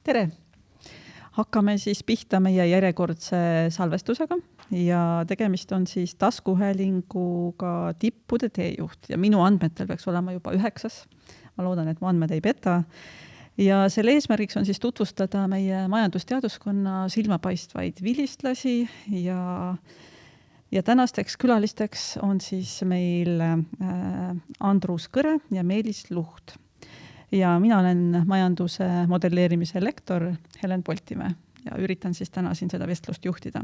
Tere! Hakkame siis pihta meie järjekordse salvestusega ja tegemist on siis taskuhäälinguga tippude teejuht ja minu andmetel peaks olema juba 9. Ma loodan, et mu andmed ei peta. Ja selle eesmärgiks on siis tutvustada meie majandusteaduskonna silmapaistvaid vilistlasi ja tänasteks külalisteks on siis meil Andrus Kõre ja Meelis Luht. Ja mina olen majanduse modelleerimise lektor Helen Boltimäe ja üritan siis täna siin seda vestlust juhtida.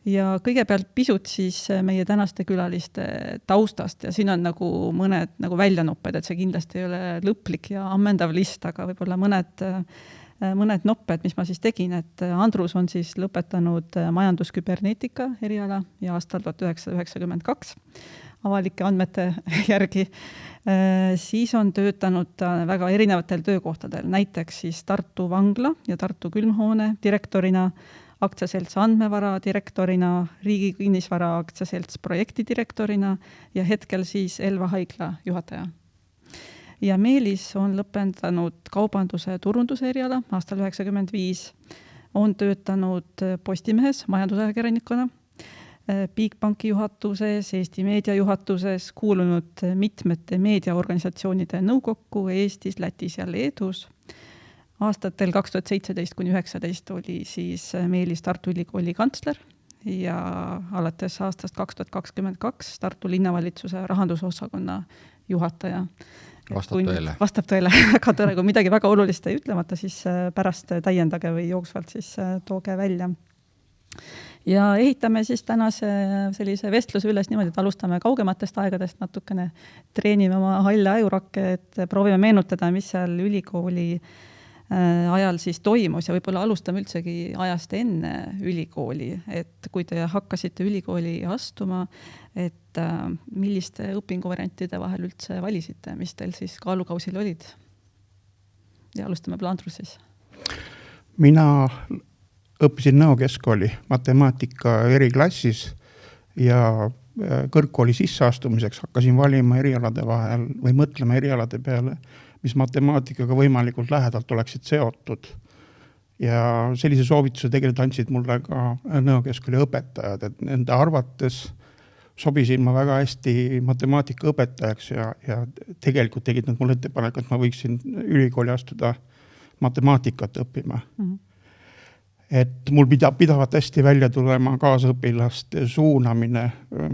Ja kõigepealt pisut siis meie tänaste külaliste taustast ja siin on nagu mõned nagu väljanupped, et see kindlasti ei ole lõplik ja ammendav list, aga võib-olla mõned nopped, mis ma siis tegin, et Andrus on siis lõpetanud majandusküberneetika eriala ja aastal 1992 avalike andmete järgi. Siis on töötanud väga erinevatel töökohtadel, näiteks siis Tartu Vangla ja Tartu Külmhoone direktorina, aktsiaselts Andmevara direktorina, Riigi kinnisvara aktsiaselts projekti direktorina ja hetkel siis Elva haigla juhataja. Ja Meelis on lõpetanud kaubanduse turunduse eriala aastal 1995, on töötanud Postimehes majandusajakirjanikuna, Bigbanki juhatuses, Eesti meedia juhatuses, kuulunud mitmete meediaorganisatsioonide nõukokku Eestis, Lätis ja Leedus. Aastatel 2017–2019 oli siis Meelis Tartu Ülikooli kantsler ja alates aastast 2022 Tartu linnavalitsuse rahandusosakonna juhataja. Vastab tõele. Väga tõele, kui midagi väga olulist ei ütlemata, siis pärast täiendage või jooksvalt siis tooge välja. Ja ehitame siis tänase sellise vestluse üles niimoodi, et alustame kaugematest aegadest natukene, treenime oma halle ajurakke, et proovime meenutada, mis seal ülikooli ajal siis toimus ja võib-olla alustame üldsegi ajast enne ülikooli, et kui te hakkasite ülikooli astuma, et milliste õpinguvariantide vahel üldse valisite, mis teil siis kaalukausil olid? Ja alustame Andrus siis. Mina õppisin Nõo keskkooli matemaatika eriklassis ja kõrgkooli sisseastumiseks hakkasin valima erialade vahel või mõtlema erialade peale, mis matemaatikaga võimalikult lähedalt oleksid seotud. Ja sellise soovituse tegelikult andsid mulle ka Nõo keskkooli õpetajad, et nende arvates sobisin ma väga hästi matemaatika õpetajaks ja tegelikult tegid nad mulle ettepaneku, et ma võiksin ülikooli astuda matemaatikat õppima. Et mul pidavat hästi välja tulema kaasõpilaste suunamine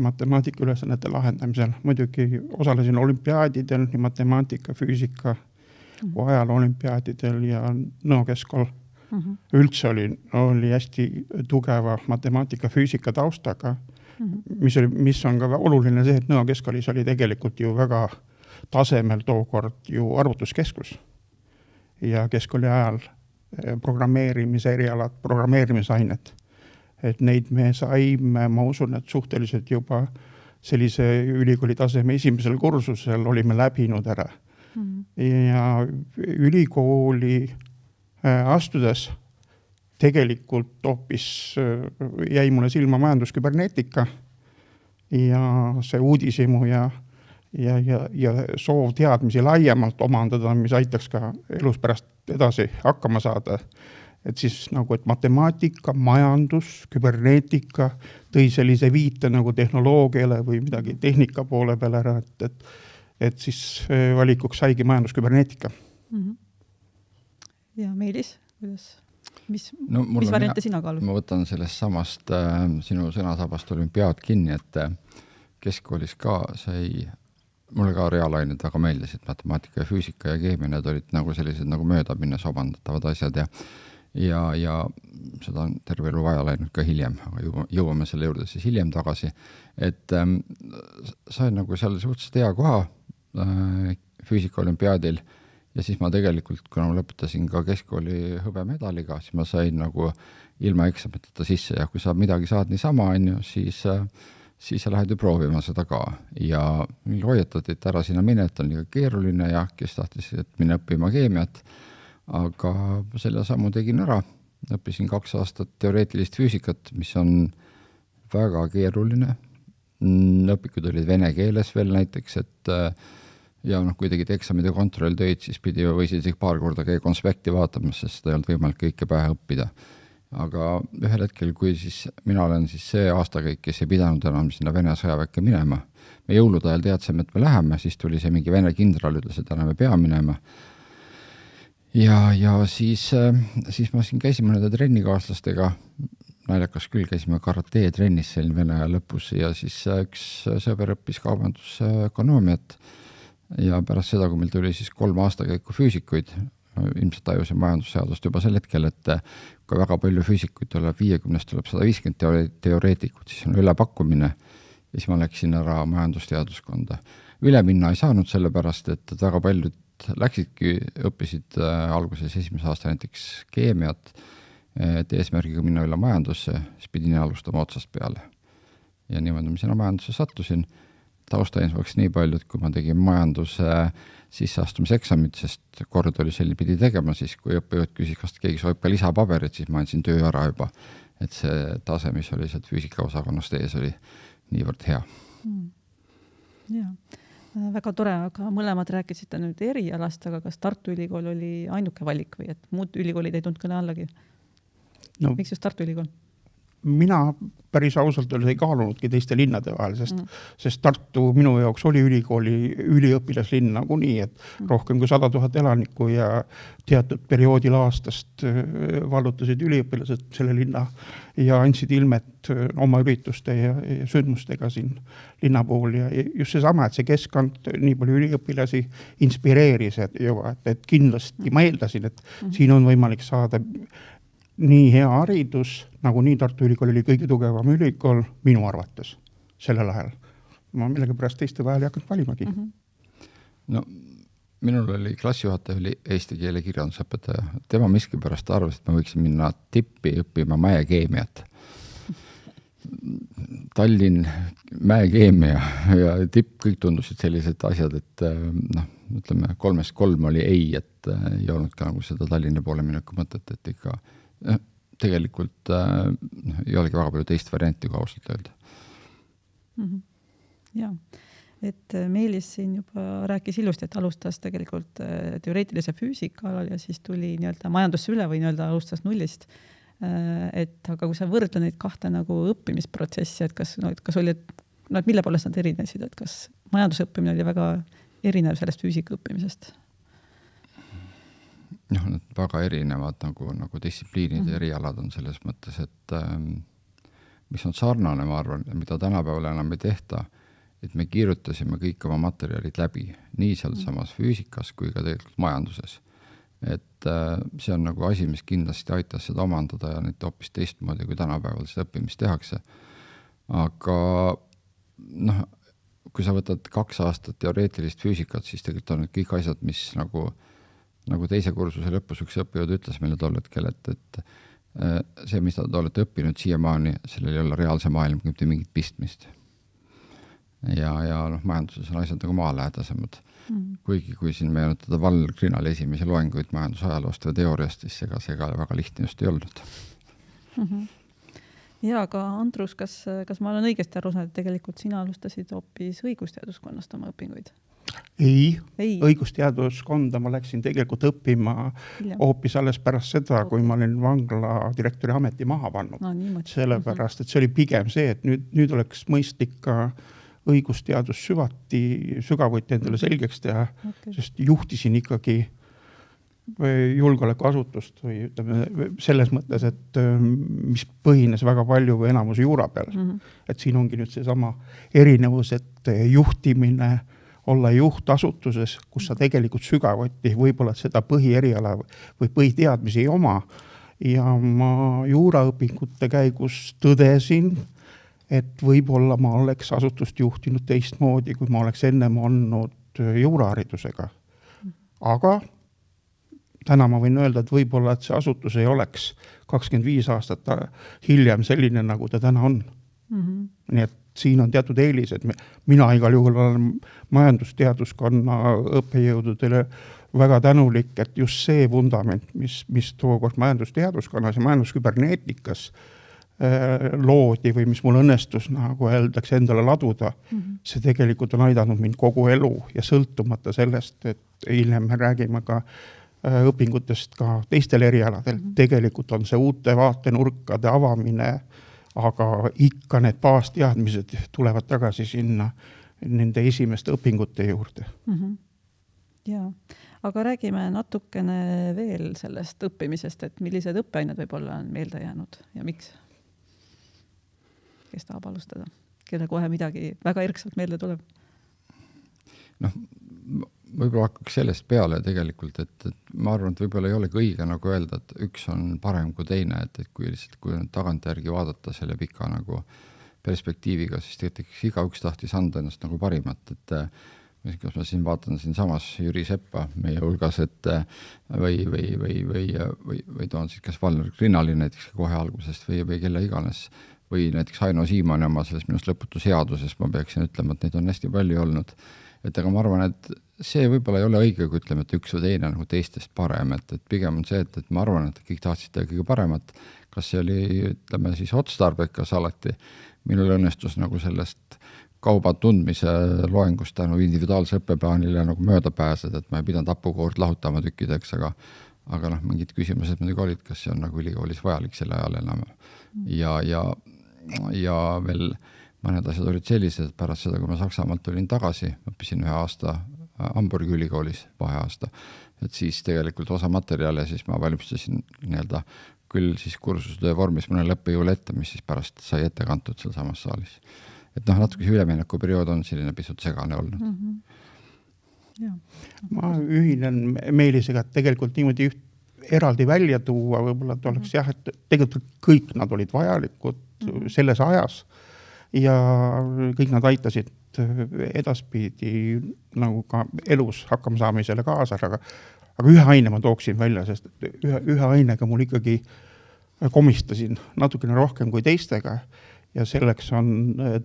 matemaatika ülesannete lahendamisel. Muidugi osalesin olümpiaadidel, nii matemaatika, füüsika, ajal olümpiaadidel ja Nõo keskkool. Üldse oli hästi tugeva matemaatika, füüsika taustaga, mis on ka oluline see, et Nõo keskkoolis oli tegelikult ju väga tasemel tookord ju arvutuskeskus ja keskkooli ajal programmeerimise erialad, programmeerimisainet. Et neid me saime, ma usun, et suhteliselt juba sellise ülikooli taseme esimesel kursusel olime läbinud ära. Ja ülikooli astudes tegelikult hoopis jäi mulle silma majandusküberneetika ja see uudishimu ja soov teadmisi laiemalt omandada, mis aitaks ka elus pärast edasi hakkama saada. Et siis nagu, et matemaatika, majandus, küberneetika tõi sellise viite nagu tehnoloogiale või midagi tehnika poole peale ära, et siis valikuks saigi majandusküberneetika. Ja Meelis, mis variante sina kaalud? Ma võtan sellest samast sinu sõnasabast olümpiaad kinni, et keskkoolis ka sai mulle ka reaalained väga meeldisid, matemaatika ja füüsika ja keemia, need olid nagu sellised nagu mööda minnes obandatavad asjad ja seda on terve elu vaja läinud ka hiljem, aga jõuame selle juurde siis hiljem tagasi, et sain nagu seal suhteliselt hea koha füüsika olümpiaadil ja siis ma tegelikult, kuna ma lõpetasin ka keskkooli hõbemedaliga, siis ma sain nagu ilma eksamiteta sisse ja kui sa midagi saad niisama, siis sa lähed ju proovima seda ka. Ja hoiatati, et ära sinna mine, et on liiga keeruline ja kes tahtis, et mine õppima keemiat. Aga selle sammu tegin ära. Õppisin 2 aastat teoreetilist füüsikat, mis on väga keeruline. Õpikud olid vene keeles veel näiteks, et ja noh, kui tegid eksamid ja kontrolltöid, siis võisid isegi paar korda käia konspekti vaatamas, sest seda ei olnud võimalik kõike pähe õppida. Aga ühel hetkel, kui siis mina olen siis see aastakäik, kes ei pidanud enam sinna Vene sõjaväkke minema, me jõulude ajal teadsime, et me läheme, siis tuli see mingi Vene kindral, ütles, et enam me pea minema. Ja siis ma siin käisime nende trennikaaslastega, naljakas küll, käisime karate trennis selline Vene aja lõpus ja siis üks sõber õppis kaubandusökonoomiat ja pärast seda, kui meil tuli siis 3 aastakäiku füüsikuid, ilmselt tajusin majandusseadust juba sel hetkel, et kui väga palju füüsikuid tuleb 50, tuleb 150 teoreetikut, siis on ülepakkumine ja siis ma läksin ära majandusteaduskonda. Üle minna ei saanud sellepärast, et väga paljud läksidki, õppisid alguses esimese aasta näiteks keemiat, et eesmärgiga minna üle majandusse, siis pidin alustama otsast peale. Ja niimoodi ma sinna majandusse sattusin. Taustainfoks nii palju, et kui ma tegin majanduse sisseastumiseksamit, sest kord oli selline pidi tegema, siis kui õppejõud küsis, kas keegi soovib ka lisapaberit, siis ma andsin töö ära juba. Et see tase, mis oli sealt füüsikaosakonnast ees, oli niivõrd hea. Jaa, väga tore, aga mõlemad rääkisite nüüd erialast, aga kas Tartu Ülikool oli ainuke valik või et muud ülikoolid ei tulnud kõne allagi? No, miks just Tartu Ülikool? Mina päris ausalt ei kaalunudki teiste linnade vahel, sest Tartu minu jaoks oli ülikooli üliõpilaslinn nagunii, et rohkem kui 100 000 elanikku ja teatud perioodil aastast vallutasid üliõpilased selle linna ja andsid ilmet oma ürituste ja sündmustega siin linna puhul ja just seesama, et see keskkond nii palju üliõpilasi inspireeris juba, et kindlasti ma eeldasin, et siin on võimalik saada nii hea haridus, nagu nii Tartu Ülikool oli kõige tugevam ülikool minu arvates sellel ajal. Ma millega pärast teiste vahel ei hakanud valimagi. No, minul oli klassijuhataja, oli eesti keele kirjandusõpetaja. Tema miski pärast arvas, et ma võiksin minna tippi õppima mäekeemiat. Tallinn, mäekeemia ja tipp, kõik tundusid sellised asjad, et ütleme, 3-3 oli ei, et ei olnud ka nagu seda Tallinna poole mineku mõtet, et ikka tegelikult ei olegi väga palju teist varianti, kui ausalt öelda. Jaa, et Meelis siin juba rääkis ilusti, et alustas tegelikult teoreetilise füüsika alal ja siis tuli nii-öelda majandusse üle või nii-öelda alustas nullist. Et aga kui sa võrdle neid kahte nagu õppimisprotsessi, et kas oli, et mille poolest nad erinesid, et kas majandusõppimine oli väga erinev sellest füüsika õppimisest? Need väga erinevad nagu distsipliinid ja erialad on selles mõttes, et mis on sarnane, ma arvan, mida tänapäeval enam ei tehta, et me kirjutasime kõik oma materjalid läbi, nii seal samas füüsikas kui ka tegelikult majanduses. Et see on nagu asi, mis kindlasti aitas seda omandada ja neid hoopis teistmoodi, kui tänapäeval seda õppimist tehakse. Aga kui sa võtad 2 aastat teoreetilist füüsikat, siis tegelikult on need kõik asjad, mis nagu teise kursuse lõpus üks õppejõud ütles meile tol hetkel, et see, mis te olete õppinud siiamaani, sellel ei ole reaalse maailm, mitte mingit pistmist. Ja majanduses on asjad nagu maalähedasemad. Kuigi kui siin meenutada Val Grinali esimesi loenguid majandusajaloost või teooriast, siis see ka väga lihtne just ei olnud. Ja, aga Andrus, kas ma olen õigesti aru saanud, et tegelikult sina alustasid hoopis õigusteaduskonnast oma õpinguid? Ei. Õigusteaduskonda ma läksin tegelikult õppima hoopis alles pärast seda, kui ma olin vangla direktori ameti maha pannud. Sellepärast, et see oli pigem see, et nüüd oleks mõistlik ka õigusteadus sügavuti endale selgeks teha, sest juhtisin ikkagi julgeolekuasutust või ütleme selles mõttes, et mis põhines väga palju või enamus juura peal. Et siin ongi nüüd seesama erinevus, et juhtimine olla juhtasutuses, kus sa tegelikult sügavuti võib-olla seda põhieriala või põhiteadmisi ei oma. Ja ma juuraõpingute käigus tõdesin, et võib-olla ma oleks asutust juhtinud teistmoodi, kui ma oleks ennem olnud juuraharidusega. Aga täna ma võin öelda, et võib-olla et see asutus ei oleks 25 aastat hiljem selline, nagu ta täna on. Nii et siin on teatud eelised. Mina igal juhul olen majandusteaduskonna õppejõududele väga tänulik, et just see vundament, mis tookord majandusteaduskonnas ja majandusküberneetikas loodi või mis mul õnnestus, nagu öeldakse, endale laduda, see tegelikult on aidanud mind kogu elu ja sõltumata sellest, et hiljem me räägime ka õpingutest ka teistel erialadel. Tegelikult on see uute vaatenurkade avamine, aga ikka need baasteadmised tulevad tagasi sinna nende esimeste õpingute juurde. Jaa, aga räägime natukene veel sellest õppimisest, et millised õppeained võib-olla on meelde jäänud ja miks? Kes tahab alustada? Kelle kohe midagi väga erkselt meelde tuleb? Võib-olla hakkaks sellest peale tegelikult, et ma arvan, et võib-olla ei olegi õige nagu öelda, et üks on parem kui teine, et kui lihtsalt kui tagantjärgi vaadata selle pika nagu perspektiiviga, siis tegelikult igaüks tahtis anda ennast nagu parimat, et kas ma siin vaatan siin samas Jüri Seppa meie hulgas, et või toon siis kas Valner Grinnali näiteks kohe algusest või kelle iganes, või näiteks Aino Siimanni oma selles minust lõputus seaduses, ma peaksin ütlema, et neid on hästi palju olnud. Et aga ma arvan, et see võib-olla ei ole õige, kui ütleme, et üks või teine nagu teistest parem, et pigem on see, et ma arvan, et kõik tahtsid teha kõige paremat. Kas see oli, ütleme siis otstarbekas alati, minul õnnestus nagu sellest kauba tundmise loengust tänu individuaalse õppeplaanile nagu mööda pääseda, et ma ei pidanud hapukoort lahutama tükkideks, aga mingid küsimused muidugi olid, kas see on nagu ülikoolis vajalik selle ajal enam. Ja veel mõned asjad olid sellised, et pärast seda, kui ma Saksamaalt tulin tagasi, õppisin 1 aasta Hamburgi ülikoolis, vaheaasta, et siis tegelikult osa materjale siis ma valmistasin nii-öelda küll siis kursustöö vormis mõnele õppejõule ette, mis siis pärast sai ette kantud seal samas saalis. Et natuke see ülemineku periood on selline pisut segane olnud. Ma ühinen Meelisega, et tegelikult niimoodi eraldi välja tuua, võib-olla et oleks et tegelikult kõik nad olid vajalikud selles ajas ja kõik nad aitasid edaspidi nagu ka elus hakkama saamisele kaasa, aga ühe aine ma tooksin välja, sest ühe ainega mul ikkagi komistasin natukene rohkem kui teistega ja selleks on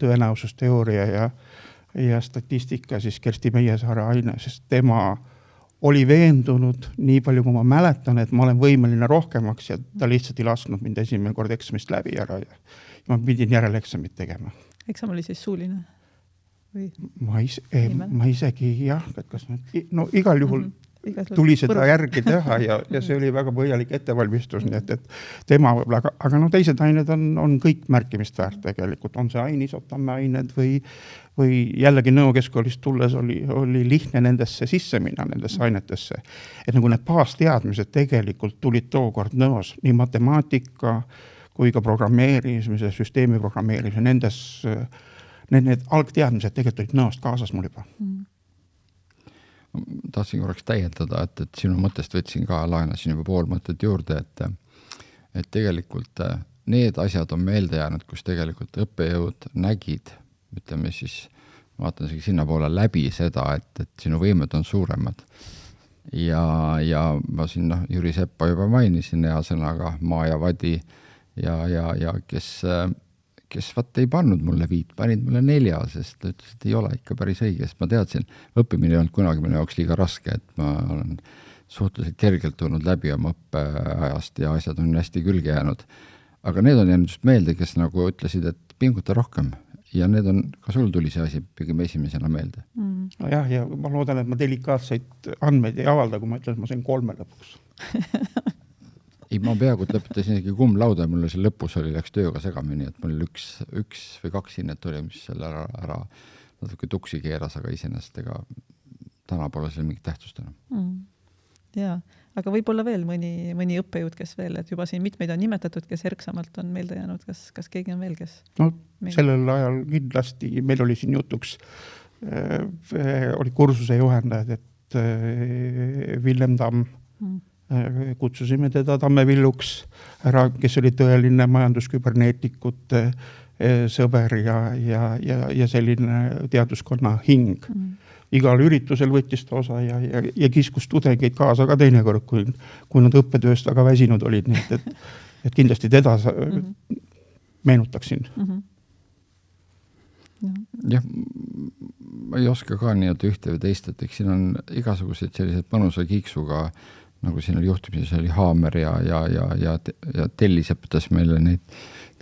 tõenäosusteooria ja statistika siis Kersti Meiesaare aine, sest tema oli veendunud nii palju, kui ma mäletan, et ma olen võimeline rohkemaks ja ta lihtsalt ei lasknud mind esimene kord eksamist läbi ära ja ma pidin järeleksamit tegema. Eksam oli siis suuline? Või? Ma isegi jah, et kas igal juhul tuli seda järgi teha ja see oli väga põhjalik ettevalmistus, nii et tema, aga teised ained on kõik märkimist väärt tegelikult, on see ainisotamme ained või jällegi Nõo keskkoolist tulles oli lihtne nendesse sisse minna, nendesse ainetesse. Et nagu need baasteadmised tegelikult tulid tookord Nõos, nii matemaatika kui ka programmeerimise, süsteemi programmeerimise, need algteadmised tegelikult olid Nõost kaasas mul juba. Tahtsin korraks täiendada, et sinu mõttest võtsin ka, laenasin juba pool mõtet juurde, et tegelikult need asjad on meelde jäänud, kus tegelikult õppejõud nägid, ütleme siis, vaatan sinna poole läbi seda, et sinu võimed on suuremad. Ja ma siin Jüri Seppa juba mainisin hea sõnaga Maa ja Vadi ja kes vaat ei pannud mulle 5, panid mulle 4, sest ta ütles, et ei ole ikka päris õige, sest ma teadsin, õppimine ei olnud kunagi minu jaoks liiga raske, et ma olen suhteliselt kergelt tulnud läbi oma õppeajast ja asjad on hästi külge jäänud. Aga need on jäänud just meelde, kes nagu ütlesid, et pinguta rohkem ja need on, ka sul tuli see asi pigem esimesena meelde. Jah, ja ma loodan, et ma delikaatseid andmeid ei avalda, kui ma ütlen, et ma sain 3 lõpuks. Ei, ma peaaegu lõpetasin isegi kummlauda ja mulle see lõpus läks tööga segamini, et mul üks või 2 hinnet oli, mis selle ära natuke tuksi keeras, aga iseenesest ega täna pole seal mingit tähtsust enam. Jaa, aga võib-olla veel mõni õppejõud, kes veel, et juba siin mitmeid on nimetatud, kes erksamalt on meelde jäänud, kas keegi on veel, kes? Sellel ajal kindlasti, meil oli siin jutuks, oli kursuse juhendajad, et Villem Tamm, kutsusime teda Tammevilluks ära, kes oli tõeline majandusküberneetikute sõber ja selline teaduskonna hing. Igal üritusel võttis ta osa ja kiskus tudengeid kaasa ka teinekord, kui nad õppetööst väga väsinud olid, nii et kindlasti teda meenutaksin. Jah, ma ei oska ka nii, et ühte või teist, et eks siin on igasuguseid sellised mõnusa kiiksuga nagu siin oli juhtimises, oli Haamer ja Tellis õpetas meile neid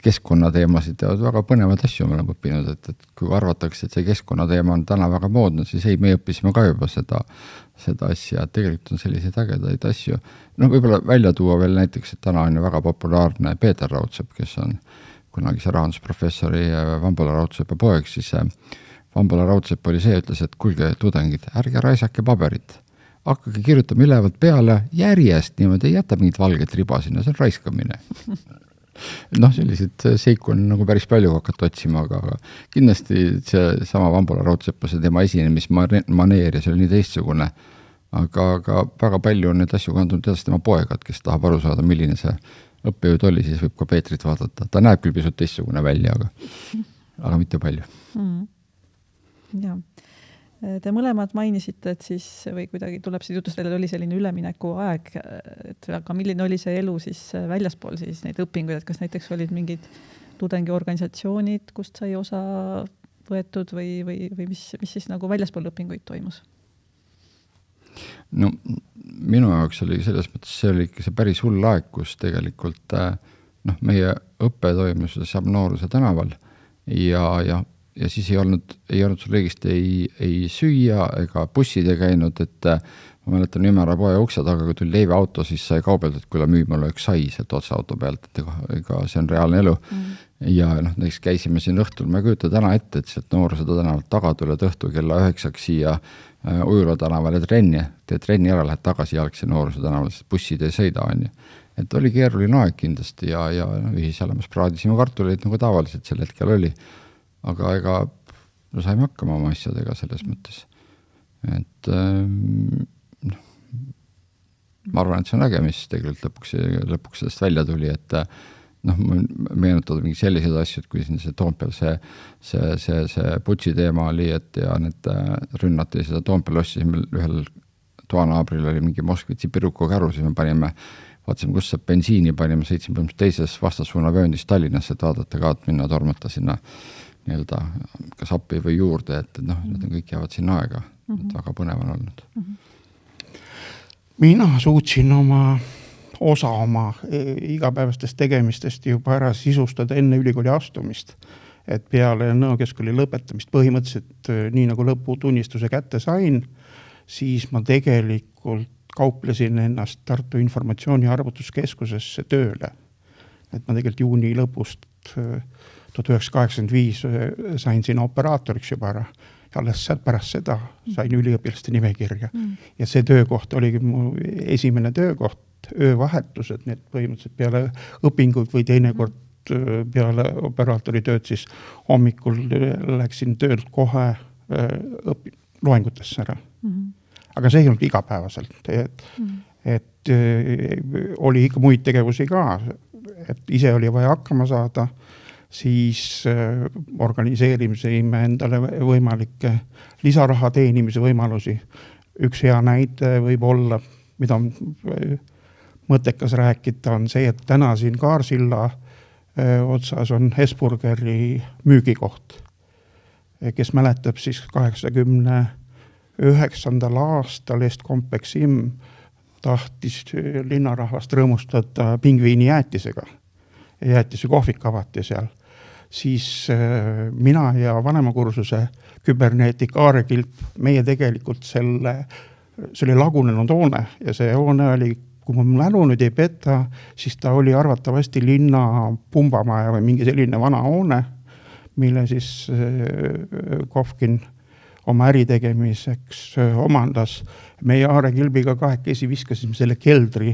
keskkonnateemasid ja väga põnevad asju me oleme õppinud, et kui arvatakse, et see keskkonnateema on täna väga moodne, siis ei, me õppisime ka juba seda asja, et tegelikult on selliseid ägedaid asju. No võib-olla välja tuua veel näiteks, et täna on ju väga populaarne Peeter Raudsepp, kes on kunagise rahandusprofessori Vambola Raudsepa poeg, siis Vambola Raudsepp oli see, ütles, et kuulge tudengid, ärge raisake paberit, hakkage kirjutama ülevalt peale järjest niimoodi, ei jäta mingit valget riba sinna, see on raiskamine. Sellised seiku on nagu päris palju hakata otsima, aga kindlasti see sama Vambola Raudsepa, see tema esinemismaneer ja see oli nii teistsugune, aga väga palju on neid asju kandunud edasi tema poegad, kes tahab aru saada, milline see õppejõud oli, siis võib ka Peetrit vaadata. Ta näeb küll pisut teistsugune välja, aga mitte palju. Jaa. Te mõlemad mainisite, et siis või kuidagi tuleb siin jutust välja, oli selline ülemineku aeg, et aga milline oli see elu siis väljaspool siis neid õpinguid, et kas näiteks olid mingid tudengiorganisatsioonid, kust sai osa võetud või mis siis nagu väljaspool õpinguid toimus? No minu jaoks oli selles mõttes, see oli ikka see päris hull aeg, kus tegelikult meie õppe toimus saab Nooruse tänaval ja siis ei olnud sul õigesti ei süüa ega bussid ei käinud, et ma mäletan Ümera poe ukse taga, kui tuli leiveauto, siis sai kaubeldud, kui müü mulle üks sai sealt otsa auto pealt, et ega see on reaalne elu. Ja näiteks käisime siin õhtul, ma ei kujuta täna ette, et sealt Noorsõda tänavalt taga tuled õhtu kella 9 siia Ujula tänavale trenni, teed trenni ära, lähed tagasi jalgsi Noorsõda tänavale, sest bussid ei sõida, on ju. Et oli keeruline aeg kindlasti ja ühiselamas praadisime kartuleid nagu tavaliselt sel hetkel oli. Aga saime hakkama oma asjadega selles mõttes. Et ma arvan, et see on äge, mis tegelikult lõpuks sellest välja tuli, et meenutad mingi sellised asjad, kui siin see Toompeal see putsi teema oli, et ja need rünnati seda Toompeal ossi, ühel toanaabril oli mingi Moskvitsi Piruko käru, siis me vaatasime, kus see bensiini panime, sõitsime teises vastassuunavööndis Tallinnasse, et vaadata ka, et minna tormata sinna nii-öelda kas appi või juurde, et need kõik jäävad sinna aega, et väga põnev on olnud. Mina suutsin osa oma igapäevastest tegemistest juba ära sisustada enne ülikooli astumist, et peale Nõo keskkooli lõpetamist põhimõtteliselt nii nagu lõputunnistuse kätte sain, siis ma tegelikult kauplesin ennast Tartu Informatsiooni- ja Arvutuskeskusesse tööle. Et ma tegelikult juuni lõpust 1985 sain siin operaatoriks juba ära. Ja alles pärast seda sain üliõpilaste nimekirja. Ja see töökoht oligi mu esimene töökoht, öövahetused, need põhimõtteliselt peale õpinguid või teinekord peale operaatori tööd, siis hommikul läksin töölt kohe loengutesse ära. Aga see ei olnud igapäevaselt, et oli ikka muid tegevusi ka, et ise oli vaja hakkama saada, siis organiseerimisime endale võimalikke lisaraha teenimise võimalusi. Üks hea näide võib olla, mida on mõttekas rääkida, on see, et täna siin Kaarsilla otsas on Hesburgeri müügikoht, kes mäletab siis 89. aastal Estcompexim tahtis linnarahvast rõõmustada pingviini jäätisega. Jäätise kohvik avati seal. Siis mina ja vanemakursuse küberneetik Aare Kilp, meie tegelikult see oli lagunenud hoone ja see hoone oli, kui ma mälu nüüd ei peta, siis ta oli arvatavasti linna pumbamaja või mingi selline vana hoone, mille siis Kovkin oma äritegemiseks omandas. Meie Aare Kilbiga kahekesi viskasime selle keldri,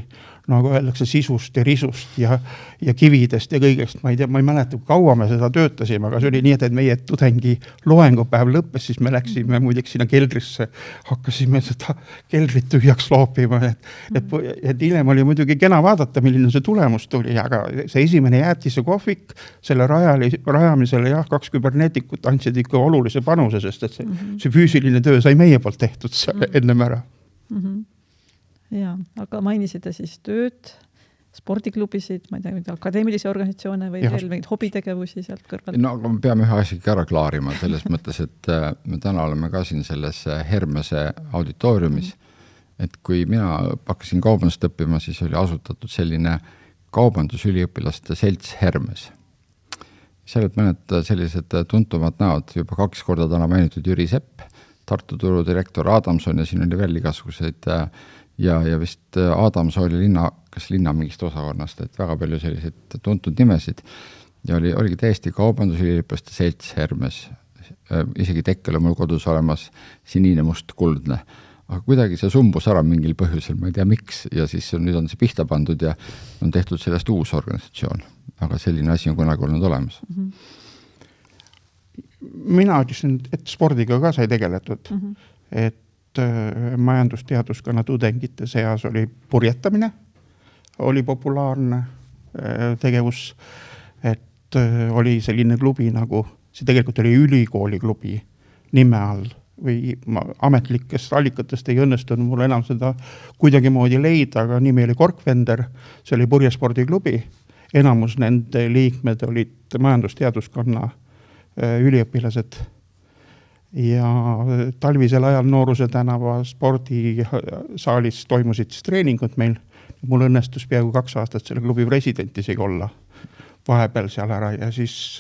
nagu öeldakse, sisust ja risust ja kividest ja kõigest. Ma ei mäleta, kui kaua me seda töötasime, aga see oli nii, et meie tudengi loengupäev lõppes, siis me läksime muideks sinna keldrisse, hakkasime seda keldrit tühjaks loopima. Et hiljem oli muidugi kena vaadata, milline see tulemus tuli, aga see esimene jäätise kohvik, selle rajamisele 2 küberneetikut andsid ikka olulise panuse, sest et see füüsiline töö sai meie poolt tehtud ennem ära. Ja, aga mainisite siis tööd, spordiklubisid, ma ei tea, akadeemilisi organisatsioone või veel mingid hobitegevusi sealt kõrval? No, aga me peame ühe asjagi ära klaarima selles mõttes, et me täna oleme ka siin selles Hermese auditooriumis et kui mina hakkasin kaubandust õppima, siis oli asutatud selline kaubandusüliõpilaste selts Hermes. Seal olid mõned sellised tuntumad näod, juba 2 korda täna mainitud Jüri Sepp, Tartu turu direktor Adamson ja siin oli veel igasuguseid ja vist Adamson oli kas linna mingist osakonnast, et väga palju selliseid tuntud nimesid ja oligi täiesti kaubandusüliõpilaste selts Hermes. Isegi tekkel on mul kodus olemas sinine, must, kuldne. Aga kuidagi see sumbus ära mingil põhjusel, ma ei tea miks, ja siis nüüd on see pihta pandud ja on tehtud sellest uus organisatsioon. Aga selline asi on kunagi olnud olemas. Mina ütlesin, et spordiga ka sai tegeletud, et majandusteaduskonna tudengite seas oli purjetamine, oli populaarne tegevus, et oli selline klubi nagu, see tegelikult oli ülikooli klubi nime all või ametlikest allikatest ei õnnestunud mul enam seda kuidagi moodi leida, aga nimi oli Korkvender, see oli purjespordiklubi, enamus nende liikmed olid majandusteaduskonna üliõpilased ja talvisel ajal Nooruse tänava spordisaalis toimusid siis treeningud meil, mul õnnestus peaaegu 2 aastat selle klubi president isegi olla vahepeal seal ära ja siis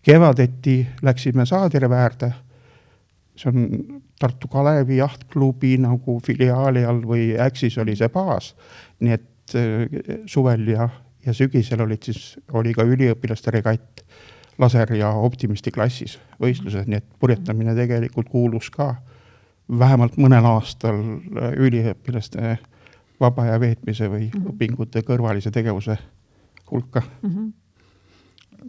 kevadeti läksime Saadire väärde. See on Tartu Kalevi jahtklubi nagu filiaali all või Äksis oli see baas. Nii et suvel ja sügisel oli ka üliõpilaste regatt laser- ja optimisti klassis võistlused, nii et purjetamine tegelikult kuulus ka vähemalt mõnel aastal üliõpilaste vaba aja veetmise või õpingute kõrvalise tegevuse hulka.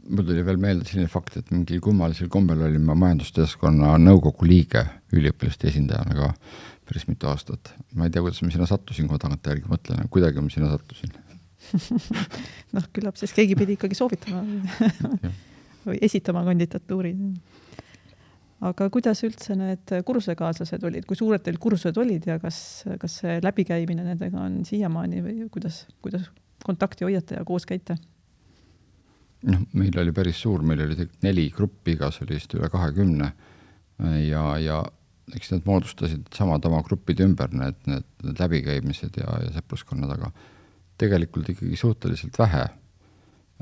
Mul tuli veel meelde selline fakt, et mingil kummalisel kombel olin ma majandusteaduskonna nõukogu liige üliõpilaste esindajana ka päris mitu aastat. Ma ei tea, kuidas ma sinna sattusin, kui ma tagant järgi mõtlen, kuidagi ma sinna sattusin. Küllap siis keegi pidi ikkagi soovitama või esitama kandidatuuri. Aga kuidas üldse need kursusekaaslased olid? Kui suured teil kursused olid ja kas see läbikäimine nendega on siiamaani või kuidas kontakti hoiate ja koos käite? Meil oli päris suur, meil oli 4 gruppi, igas oli vist üle 20 ja eks need moodustasid samad oma gruppide ümber, need läbikäimised ja sõpruskonnad, aga tegelikult ikkagi suhteliselt vähe.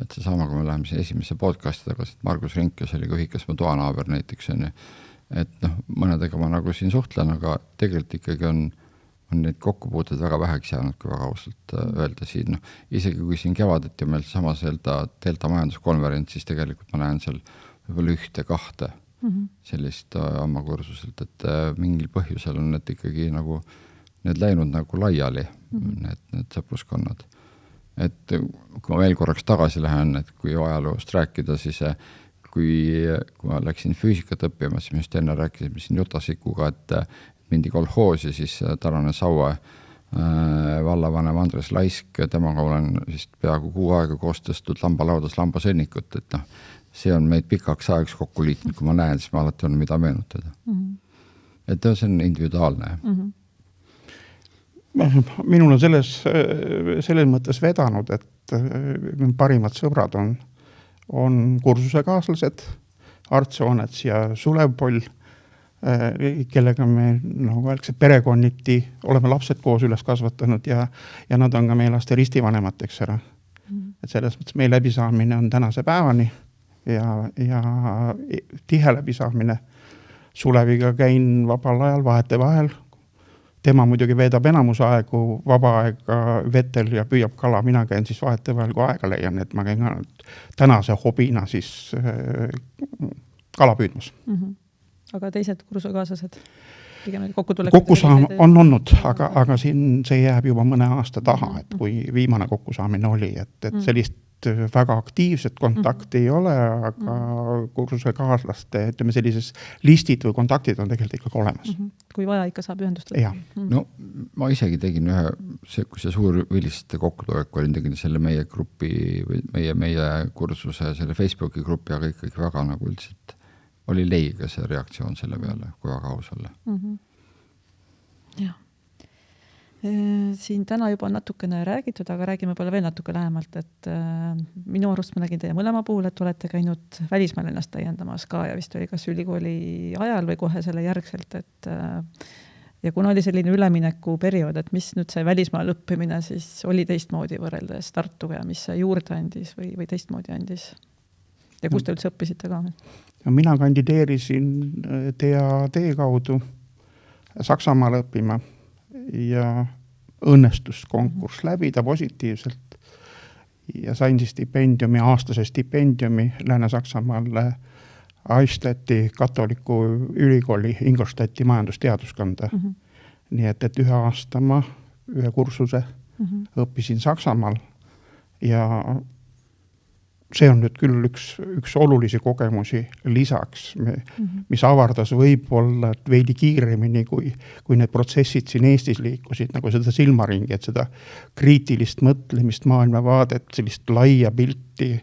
Et see sama, kui me läheme siin esimesse podcastidega, et Margus Rink, kes oli kõhikas mu toanaaber näiteks, et mõnedega ma nagu siin suhtlen, aga tegelikult ikkagi on neid kokkupuuteid väga väheks jäänud, kui väga ausalt öelda siin. Isegi kui siin kevadeti meil sama Delta majanduskonverents, siis tegelikult ma näen seal võib-olla 1-2 sellist oma kursuselt, et mingil põhjusel on need ikkagi nagu, need läinud nagu laiali, need sõpruskonnad. Et kui ma veel korraks tagasi lähen, et kui ajaloost rääkida, siis kui ma läksin füüsikat õppima, siis me just enne rääkisime siin Jutasikuga, et mindi kolhoosi, siis tänane Saue vallavanem Andres Laisk, temaga olen vist peaaegu 6 aega koos tõstud lambalaudas lambasõnnikut, et see on meid pikaks ajaks kokku liitnud, kui ma näen, siis ma alati on mida meenutada. Et see on individuaalne. Minul on selles mõttes vedanud, et parimad sõbrad on kursusekaaslased, Art Soonets ja Sulev Poll, kellega me perekonniti oleme lapsed koos üles kasvatanud ja nad on ka meie laste ristivanemateks ära. Et selles mõttes meie läbisaamine on tänase päevani ja tihe läbisaamine. Suleviga käin vabal ajal vahete vahel. Tema muidugi veedab enamus aegu vaba aega vetel ja püüab kala. Mina käin siis vahete vahel, kui aega leian, et ma käin ka tänase hobina siis kala püüdmas. Aga teised kursusekaaslased? Kokkusaam on olnud, aga siin see jääb juba mõne aasta taha, et kui viimane kokkusaamine oli, et sellist väga aktiivset kontakti ei ole, aga kursusekaaslaste, ütleme sellises listid või kontaktid on tegelikult ikkagi olemas. Kui vaja, ikka saab ühendustada. No ma isegi tegin kui see suur viliste kokkutulek olin, tegin selle meie grupi või meie kursuse, selle Facebooki grupi, aga ikkagi väga nagu üldiselt oli leiga see reaktsioon selle peale, kui väga aus olla. Jah. Siin täna juba on natukene räägitud, aga räägime võib-olla veel natuke lähemalt, et minu arust ma nägin teie mõlema puhul, et olete käinud välismaal ennast täiendamas ka ja vist oli kas ülikooli ajal või kohe selle järgselt, et ja kuna oli selline ülemineku periood, et mis nüüd see välismaal õppimine siis oli teistmoodi võrreldes Tartuga ja mis see juurde andis või teistmoodi andis? Ja kus te üldse õppisite ka? Mina kandideerisin TAD kaudu Saksamaal õppima ja õnnestus konkurss läbida positiivselt ja sain siis stipendiumi, aastase stipendiumi Lääne-Saksamaal Eichstätti katoliku ülikooli Ingolstadti majandusteaduskonda. Nii et 1 aasta ma ühe kursuse õppisin Saksamaal ja see on nüüd küll üks olulisi kogemusi lisaks, mis avardas võib-olla veidi kiiremini, kui need protsessid siin Eestis liikusid, nagu seda silmaringi, et seda kriitilist mõtlemist, maailmavaadet, sellist laia pilti,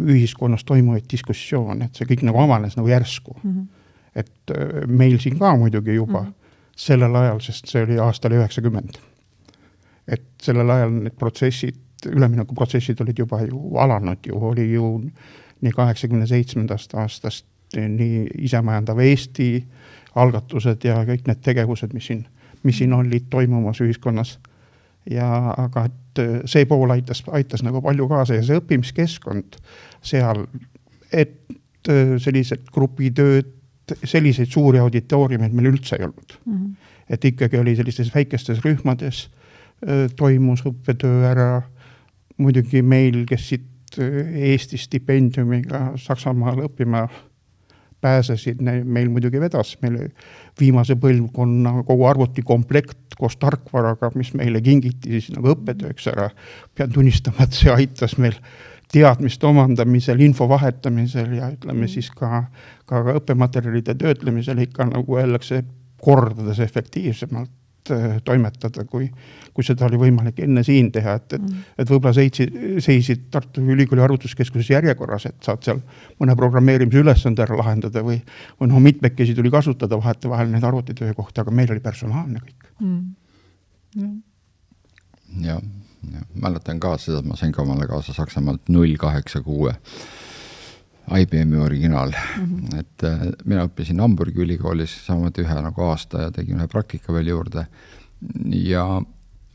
ühiskonnas toimuvaid diskussioone, et see kõik nagu avanes nagu järsku. Et meil siin ka muidugi juba sellel ajal, sest see oli aastal 90. Et sellel ajal need protsessid, üleminekuprotsessid olid juba ju alanud, oli ju nii 87. aastast nii isemajandav Eesti algatused ja kõik need tegevused, mis siin olid toimumas ühiskonnas. Aga et see pool aitas nagu palju kaasa ja see õppimiskeskkond seal, et sellised grupitööd, selliseid suuri auditooriumeid meil üldse ei olnud. Et ikkagi oli sellistes väikestes rühmades toimus õppetöö ära, muidugi meil, kes siit Eesti stipendiumiga Saksamaal õppima pääsesid, meil muidugi vedas, meil viimase põlvkonna kogu arvutikomplekt koos tarkvaraga, mis meile kingiti siis nagu õppetööks ära. Pean tunnistama, et see aitas meil teadmist omandamisel, info vahetamisel ja ütleme siis ka õppematerjalide töötlemisel ikka nagu öeldakse kordades efektiivsemalt toimetada, kui seda oli võimalik enne siin teha, et võib-olla seisid Tartu Ülikooli arvutuskeskuses järjekorras, et saad seal mõne programmeerimise ülesande ära lahendada või mitmekesi tuli kasutada vahetevahel neid arvutitöö kohta, aga meil oli personaalne kõik. Ja mäletan ka seda, et ma sain ka omale kaasa Saksamaalt 086 IBM-i originaal. Et mina õppisin Hamburgi ülikoolis samuti ühe nagu aasta ja tegin ühe praktika veel juurde. Ja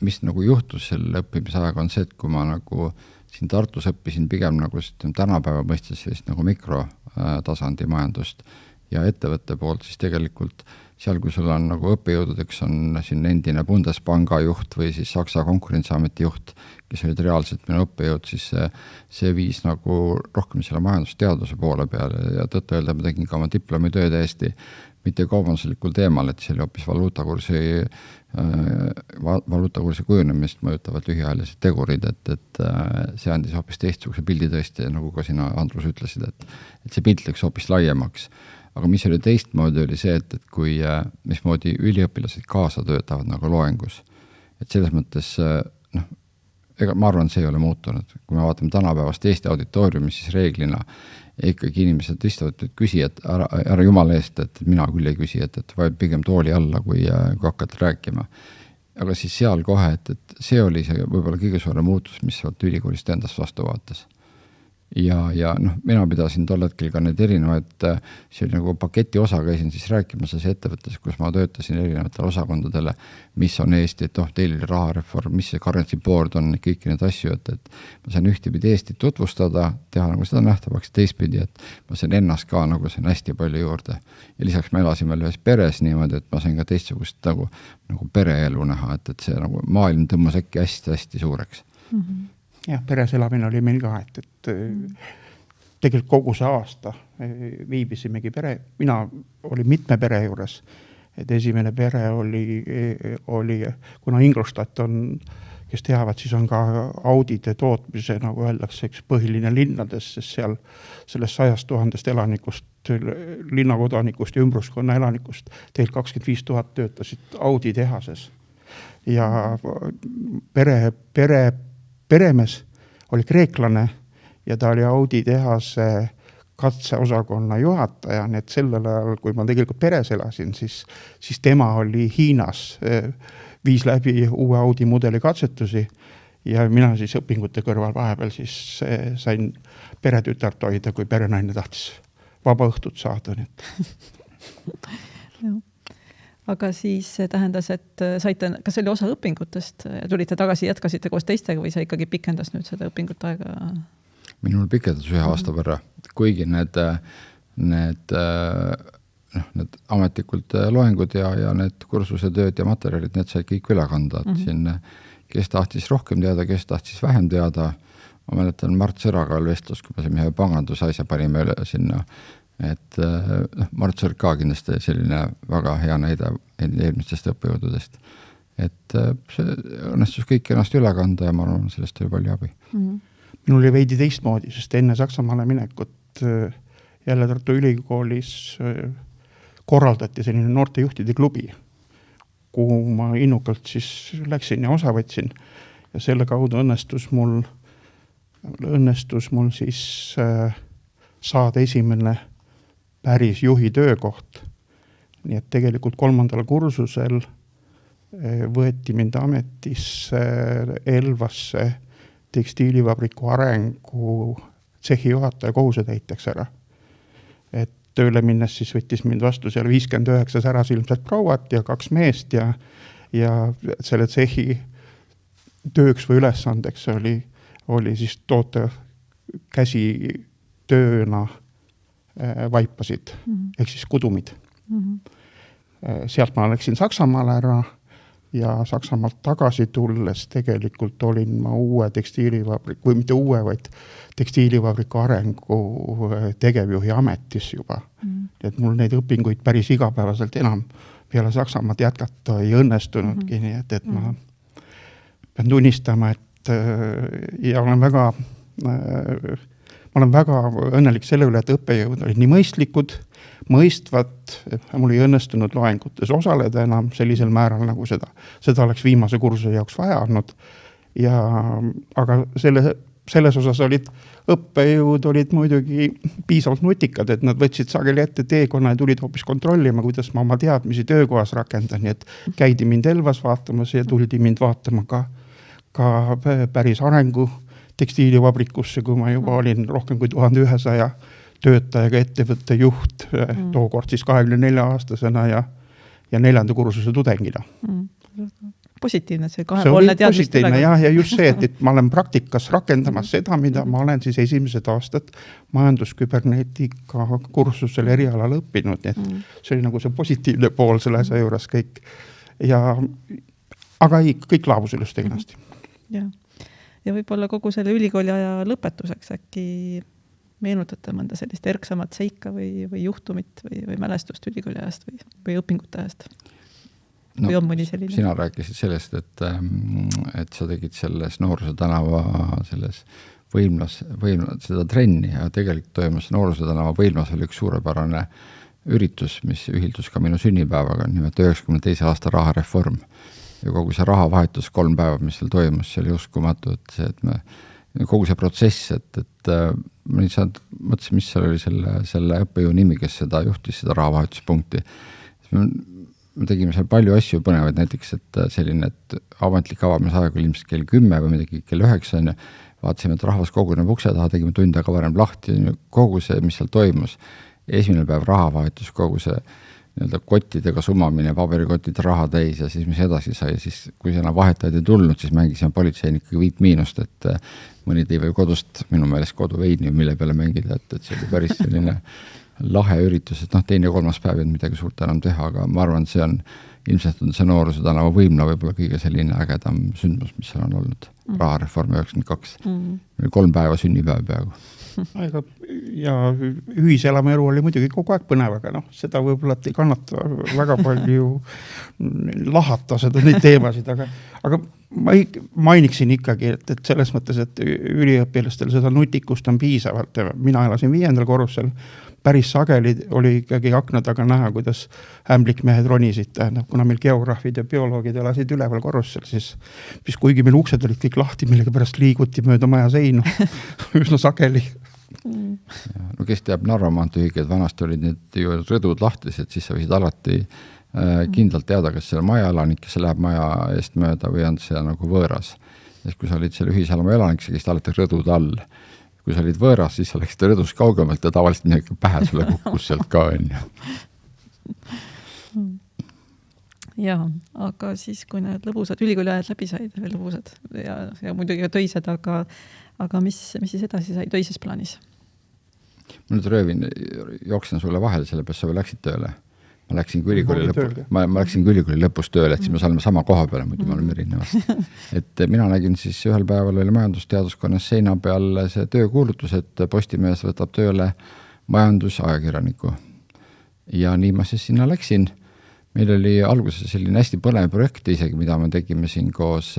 mis nagu juhtus selle õppimise ajaga on see, et kui ma nagu siin Tartus õppisin pigem nagu tänapäeva mõistes sellist nagu mikrotasandi majandust ja ettevõtte poolt, siis tegelikult seal, kui sul on nagu õppejõududeks on siin endine Bundespanga juht või siis Saksa konkurentsiameti juht, kes olid reaalselt minu õppejõud, siis see viis nagu rohkem selle majandusteaduse poole peale ja tõtt öelda, ma tegin ka oma diplomitöö täiesti mitte kaubanduslikul teemal, et see oli hoopis valuutakursi kujunemist mõjutavad lühiajalised tegurid, et see andis hoopis teistsuguse pildi tõesti, nagu ka sina, Andrus, ütlesid, et see pilt läks hoopis laiemaks. Aga mis oli teistmoodi oli see, et kui mismoodi üliõpilased kaasa töötavad nagu loengus. Et selles mõttes, ma arvan, see ei ole muutunud. Kui me vaatame tänapäevast Eesti auditooriumis, siis reeglina ikkagi inimesed istuvad nüüd küsi, et ära jumala eest, et mina küll ei küsi, et vaid pigem tooli alla, kui hakkad rääkima. Aga siis seal kohe, et see oli see võib-olla kõige suurem muutus, mis ülikoolist endast vastu vaatas. Ja mina pidasin tol hetkel ka need erinevaid, see oli nagu paketi osa, käisin siis rääkimas selles ettevõttes, kus ma töötasin erinevatele osakondadele, mis on Eesti, et teil oli rahareform, mis see currency board on, kõiki need asju, et ma sain ühtepidi Eestit tutvustada, teha nagu seda nähtavaks teistpidi, et ma sain ennast ka nagu sain hästi palju juurde. Ja lisaks ma elasin veel ühes peres niimoodi, et ma sain ka teistsugust nagu pereelu näha, et see nagu maailm tõmbas äkki hästi-hästi suureks. Jah, peres elamine oli meil ka, et tegelikult kogu see aasta viibisimegi mina olin mitme pere juures, et esimene pere oli kuna Ingolstadt on, kes teavad, siis on ka audite tootmise, nagu öeldakse, üks põhiline linnades, sest seal sellest 100 000 elanikust, linnakodanikust ja ümbruskonna elanikust teil 25 000 töötasid auditehases. Ja peremees oli kreeklane ja ta oli auditehase katseosakonna juhataja, nii et sellel ajal, kui ma tegelikult peres elasin, siis tema oli Hiinas, viis läbi uue Audi mudeli katsetusi ja mina siis õpingute kõrval vahepeal siis sain peretütart hoida, kui perenaine tahtis vaba õhtut saada. aga siis see tähendas, et saite, kas see oli osa õpingutest, tulite tagasi, jätkasite koos teistega või sa ikkagi pikendas nüüd seda õpingut aega? Minul pikendas 1 aasta võrra, kuigi need ametlikult loengud ja need kursuse tööd ja materjalid, need sai kõik üle kanda, et siin kes tahtis rohkem teada, kes tahtis vähem teada. Ma mäletan Mart Sõraga oli vestlus, kui me siin ühe pangandusasja panime üle sinna, et Mart Sõrg ka kindlasti selline väga hea näide eelmistest õppejõududest. Et see õnnestus kõik ennast üle kanda ja ma arvan, sellest oli palju abi. Minul oli veidi teistmoodi, sest enne Saksamaale minekut jälle Tartu Ülikoolis korraldati selline noortejuhtide klubi, kuhu ma innukalt siis läksin ja osa võtsin. Ja selle kaudu õnnestus mul siis saada esimene päris juhi töökoht. Nii et tegelikult 3. kursusel võeti mind ametisse Elvasse tekstiilivabriku arengu tsehi juhataja kohusetäitjaks ära. Et tööle minnes siis võttis mind vastu seal 59 särasilmset prouat ja 2 meest ja selle tsehi tööks või ülesandeks oli siis toota käsitööna vaipasid, ehk siis kudumid. Sealt ma läksin Saksamaale ära ja Saksamaalt tagasi tulles tegelikult olin ma uue tekstiilivabrik, või mitte uue, vaid tekstiilivabriku arengu tegevjuhi ametis juba. Et mul neid õpinguid päris igapäevaselt enam peale Saksamaad jätkata ei õnnestunudki, nii et ma pean tunnistama, et ja olen väga õnnelik selle üle, et õppejõud olid nii mõistlikud, mõistvad, mul ei õnnestunud loengutes osaleda enam sellisel määral, nagu seda oleks viimase kursuse jaoks vaja olnud. Aga selles osas õppejõud olid muidugi piisavalt nutikad, et nad võtsid sageli ette teekonna ja tulid hoopis kontrollima, kuidas ma oma teadmisi töökohas rakendan, nii et käidi mind Elvas vaatamas ja tuldi mind vaatama ka päris arengu tekstiilivabrikusse, kui ma juba olin rohkem kui 1100 töötajaga ettevõtte juht, tookord siis 24-aastasena ja 4. kursuse tudengina. Positiivne see kahepoolne teadmiste väga. Ja just see, et ma olen praktikas rakendamas seda, mida ma olen siis esimesed aastad majandusküberneetika kursusel erialal õppinud. Et see oli nagu see positiivne pool selle asja juures kõik. Aga kõik laabus üles tegnasti. Ja võib-olla kogu selle ülikooli aja lõpetuseks äkki meenutate mõnda sellist erksamat seika või juhtumit või mälestust ülikooli ajast või õpingute ajast? Või on mõni selline? Sina rääkisid sellest, et sa tegid selles Nooruse tänava selles võimlas seda trenni ja tegelikult toimus Nooruse tänava võimlas oli üks suurepärane üritus, mis ühildus ka minu sünnipäevaga, nimelt 92. aasta rahareform. Ja kogu see rahavahetus 3 päeva, mis seal toimus, see oli uskumatu, et kogu see protsess, et ma lihtsalt mõtlesin, mis seal oli selle õppejõu nimi, kes seda juhtis, seda rahavahetuspunkti. Me tegime seal palju asju põnevaid, näiteks, et selline, et ametlik avamisaeg oli ilmselt kell 10 või midagi kell 9, vaatasime, et rahvas koguneb ukse taha, tegime tund aega varem lahti, kogu see, mis seal toimus, esimene päev rahavahetus, kogu see kottidega sumamine, paberikotid raha täis ja siis mis edasi sai, siis kui see enam vahetajaid ei tulnud, siis mängisime politseinikega viipmiinust, et mõni tõi veel kodust minu meelest koduveini, mille peale mängida, et see oli päris selline lahe üritus, et teine 3. päev ei olnud midagi suurt enam teha, aga ma arvan, see on ilmselt see Nooruse tänava võimla võib-olla kõige selline ägedam sündmus, mis seal on olnud. Rahareform 92. 3 päeva sünnipäev peaaegu. Ja ühiselamu elu oli muidugi kogu aeg põnev, aga seda võib-olla ei kannata väga palju lahata seda neid teemasid, aga ma mainiksin ikkagi, et selles mõttes, et üliõpilastel seda nutikust on piisavalt. Mina elasin 5. korrusel, päris sageli oli ikkagi akna taga näha, kuidas ämblikmehed ronisid, kuna meil geograafid ja bioloogid elasid üleval korrusel, siis kuigi meil uksed olid kõik lahti, millega pärast liiguti mööda maja seinu üsna sageli. No kes teab Narva maanteeühiked, vanasti olid need ju rõdud lahtised, siis sa võisid alati kindlalt teada, kas see on maja elanik, kes läheb maja eest mööda või on see nagu võõras. Ja kui sa olid seal ühiselamu elanik, sa käisid alati rõdud all. Kui sa olid võõras, siis sa läksid rõdus kaugemalt ja tavaliselt midagi pähe sulle kukkus sealt ka. jaa, aga siis, kui need lõbusad ülikooliajad läbi said, veel lõbusad ja muidugi ka töised, aga mis siis edasi sai töises plaanis? Ma nüüd jooksen sulle vahel, sellepärast sa läksid tööle. Ma läksin ülikooli lõpus tööle, et siis me saime sama koha peale, muidu me oleme erinevast. Et mina nägin siis ühel päeval oli majandusteaduskonnas seina peal see töökuulutus, et Postimees võtab tööle majandusajakirjaniku. Ja nii ma siis sinna läksin. Meil oli alguses selline hästi põnev projekt isegi, mida me tegime siin koos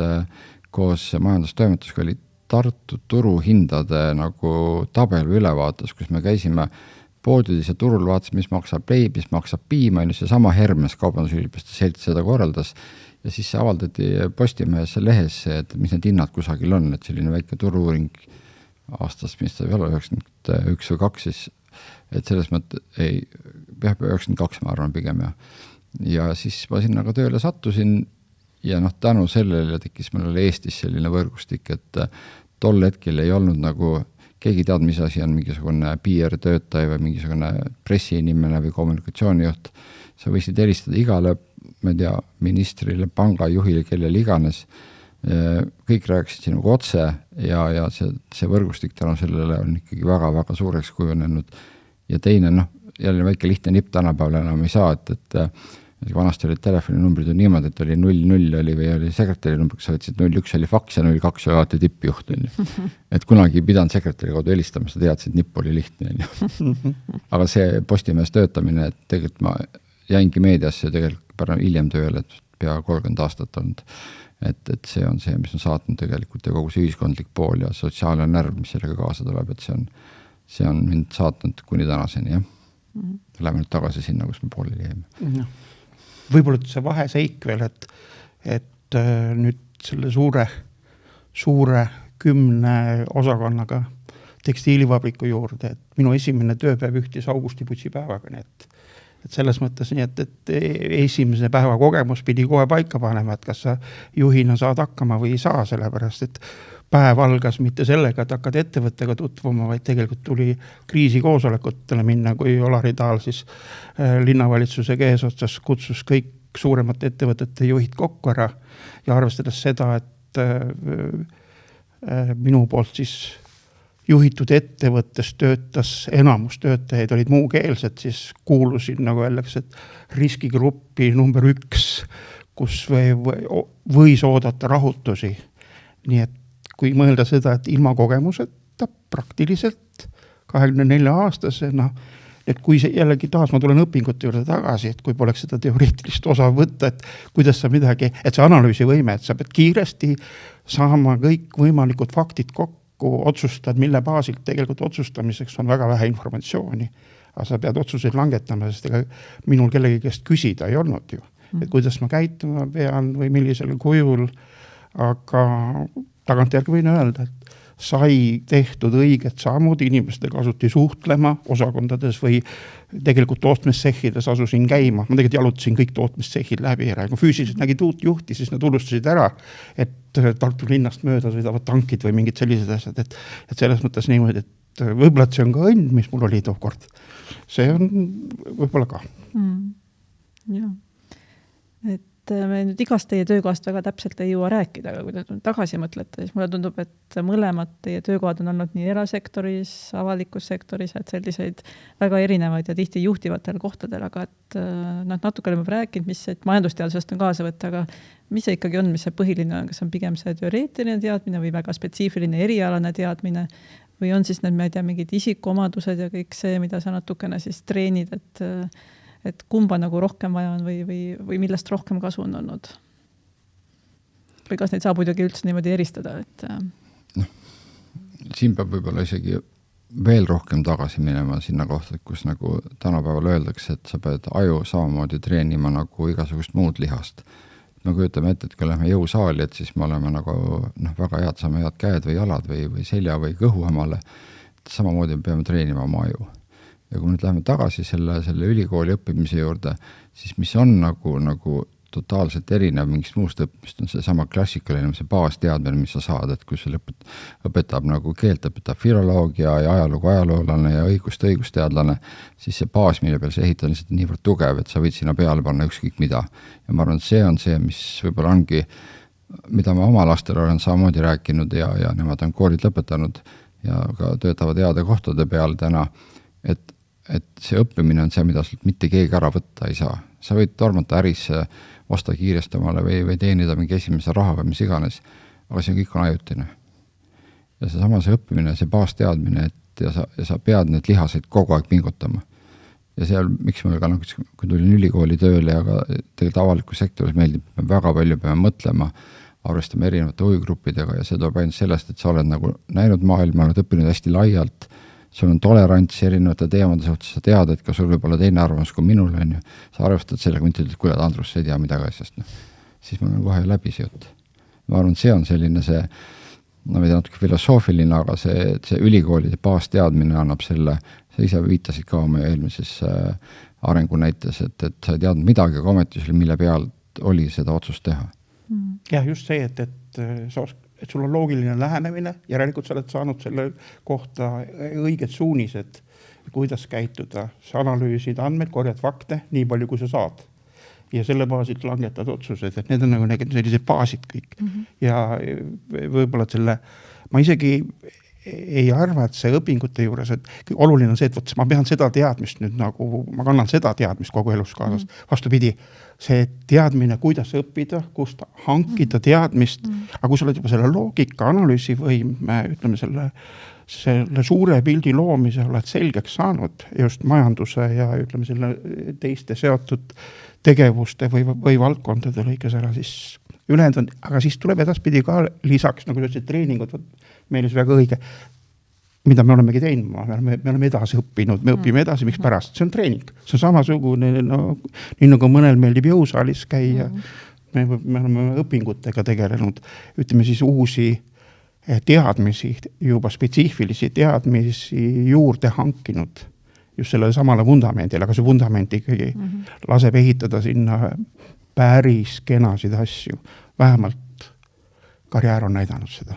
majandustoimetusega, oli Tartu turuhindade nagu tabel või ülevaatus, kus me käisime poodides ja turul vaatas, mis maksab leib, mis maksab piima, ja see sama Hermes kaubandusüliõpilaste selts seda korraldas ja siis see avaldati Postimehes lehes, et mis need hinnad kusagil on, et selline väike turu-uuring aastast, mis ta ei ole, 91 või 2 siis, et selles mõttes ei, 92 ma arvan pigem ja siis ma sinna ka tööle sattusin ja tänu sellele tekkis meil Eestis selline võrgustik, et tol hetkel ei olnud nagu keegi tead, mis asi on mingisugune PR-töötaja või mingisugune pressiinimene või kommunikatsioonijuht. Sa võisid helistada igale, ma ei tea, ministrile, pangajuhile, kellele iganes. Kõik rääkisid sinuga otse ja see võrgustik tänu sellele on ikkagi väga-väga suureks kujunenud. Ja teine, jälle väike lihtne nipp tänapäeval enam ei saa, et vanasti olid telefoninumbrid on niimoodi, et oli 00 oli või oli sekretäri number, kus sa võtsid 01 oli faks ja 02 oli alati tippjuht. Et kunagi ei pidanud sekretäri kaudu helistama, sa teadsid, nipp oli lihtne. Aga see Postimees töötamine, et tegelikult ma jäingi meediasse tegelikult pärast hiljem tööle, et pea 30 aastat olnud. Et see on see, mis on saatnud tegelikult ja kogu see ühiskondlik pool ja sotsiaalne närv, mis sellega kaasa tuleb, et see on mind saatnud kuni tänaseni, jah. Läheme nüüd tagasi sinna, kus me pooleli jäime. Võib-olla see vaheseik veel, et nüüd selle suure 10 osakonnaga tekstiilivabriku juurde, et minu esimene tööpäev ühtis augustiputsipäevaga, et selles mõttes nii, et esimese päeva kogemus pidi kohe paika panema, et kas sa juhina saad hakkama või ei saa, sellepärast, et päev algas mitte sellega, et hakkad ettevõttega tutvuma, vaid tegelikult tuli kriisikoosolekutele minna, kui Olari Taal siis linnavalitsuse eesotsas kutsus kõik suuremate ettevõtete juhid kokku ära ja arvestades seda, et minu poolt siis juhitud ettevõttes töötas enamus töötajaid, olid muukeelsed, siis kuulusin nagu öeldakse, et riskigruppi number 1, kus võis oodata rahutusi. Nii et kui mõelda seda, et ilma kogemuseta praktiliselt 24-aastasena, et kui jällegi taas ma tulen õpingute juurde tagasi, et kui poleks seda teoreetilist osa võtta, et kuidas sa midagi, et see analüüsivõime, et sa pead kiiresti saama kõik võimalikud faktid kokku, otsustad, mille baasilt tegelikult otsustamiseks on väga vähe informatsiooni. Aga sa pead otsuseid langetama, sest ega minul kellegi käest küsida ei olnud ju. Et kuidas ma käituma pean või millisel kujul, aga tagantjärgi võin öelda, et sai tehtud õiget sammud, inimestega asuti suhtlema osakondades või tegelikult tootmissehhides asusin käima. Ma tegelikult jalutasin kõik tootmissehhid läbi ära. Kui füüsiliselt nägid uut juhti, siis nad unustasid ära, et Tartu linnast mööda sõidavad tankid või mingid sellised asjad. Et selles mõttes niimoodi, et võib-olla see on ka õnn, mis mul oli tookord. See on võib-olla ka. Jah. Et me nüüd igast teie töökohast väga täpselt ei jõua rääkida, aga kui te tagasi mõtlete, siis mulle tundub, et mõlemad teie töökohad on olnud nii erasektoris, avalikus sektoris, et selliseid väga erinevaid ja tihti juhtivatel kohtadel, aga et natuke oleme rääkinud, mis majandusteadusest on kaasa võtta, aga mis see ikkagi on, mis see põhiline on, kas on pigem see teoreetiline teadmine või väga spetsiifiline erialane teadmine või on siis need, ma ei tea, mingid isikuomadused ja kõik see, mida sa natukene siis treenid, et kumba nagu rohkem vaja on või millest rohkem kasu on olnud? Või kas neid saab muidugi üldse niimoodi eristada? Siin peab võib-olla isegi veel rohkem tagasi minema sinna kohta, kus nagu tänapäeval öeldakse, et sa pead aju samamoodi treenima nagu igasugust muud lihast. Me kujutame ette, et kui lähme jõusaali, et siis me oleme nagu väga head, saame head käed või jalad või selja või kõhuhamale. Samamoodi me peame treenima oma aju. Ja kui nüüd läheme tagasi selle ülikooli õppimise juurde, siis mis on nagu totaalselt erinev mingist muust õppimist, on see sama klassikaline, see baasteadmine, mis sa saad, et kui sul õpetab nagu keelt, õpetab filoloogia ja ajalugu ajaloolane ja õigusteadlane, siis see baas, mille peal see ehitada, on lihtsalt niivõrd tugev, et sa võid sinna peale panna ükskõik mida. Ja ma arvan, et see on see, mis võib-olla ongi, mida ma oma lastele olen samamoodi rääkinud ja nemad on koolid lõpetanud ja ka töötavad heade kohtade peal täna, et see õppimine on see, mida sult mitte keegi ära võtta ei saa. Sa võid tormata ärisse, osta kiiresti omale või teenida mingi esimese raha või mis iganes, aga see kõik on ajutine. Ja see õppimine, see baasteadmine, ja sa pead need lihaseid kogu aeg pingutama. Ja seal, miks ma ka, kui tulin ülikooli tööle ja ka tegelikult avalikus sektoris meeldib, väga palju peame mõtlema, arvestame erinevate huvigruppidega ja see tuleb ainult sellest, et sa oled nagu näinud maailma, oled õppinud hästi laialt, sul on tolerants erinevate teemade suhtes, sa tead, et ka sul võib olla teine arvamus kui minul, on ju. Sa arvestad sellega, mitte ütled, kuule, Andrus, sa ei tea midagi asjast. Siis mul on kohe läbi see jutt. Ma arvan, see on selline see, ma ei tea, natuke filosoofiline, aga see ülikoolide baasteadmine annab selle, sa ise viitasid ka oma eelmises arengunäites, et sa ei teadnud midagi, aga ometi sul, mille pealt oli seda otsust teha. Jah, just see, et sul on loogiline lähenemine, järelikult sa oled saanud selle kohta õiged suunised, kuidas käituda. Sa analüüsid andmed, korjad fakte, nii palju kui sa saad. Ja selle baasilt langetad otsused, et need on nagu sellised baasid kõik. Ja võib-olla ma isegi ei arva, et see õpingute juures, et oluline on see, et ma pean seda teadmist nüüd nagu, ma kannan seda teadmist kogu elus kaasas. Vastupidi, see teadmine, kuidas õppida, kust hankida teadmist, aga kui sa oled juba selle loogika, analüüsi või ütleme selle suure pildi loomise oled selgeks saanud just majanduse ja ütleme selle teiste seotud tegevuste või valdkondade lõikes ära, siis ülejäänud on, aga siis tuleb edaspidi ka lisaks, nagu ütlesid, treeningud, meil on see väga õige, mida me olemegi teinud, me oleme edasi õppinud, me õpime edasi, miks pärast, see on treening, see on samasugune, nii nagu mõnel meeldib jõusaalis käia, me oleme õpingutega tegelenud, ütleme siis uusi teadmisi, juba spetsiifilisi teadmisi juurde hankinud just sellele samale vundamendile, aga see vundament ikkagi laseb ehitada sinna päris kenasid asju, vähemalt karjäär on näidanud seda.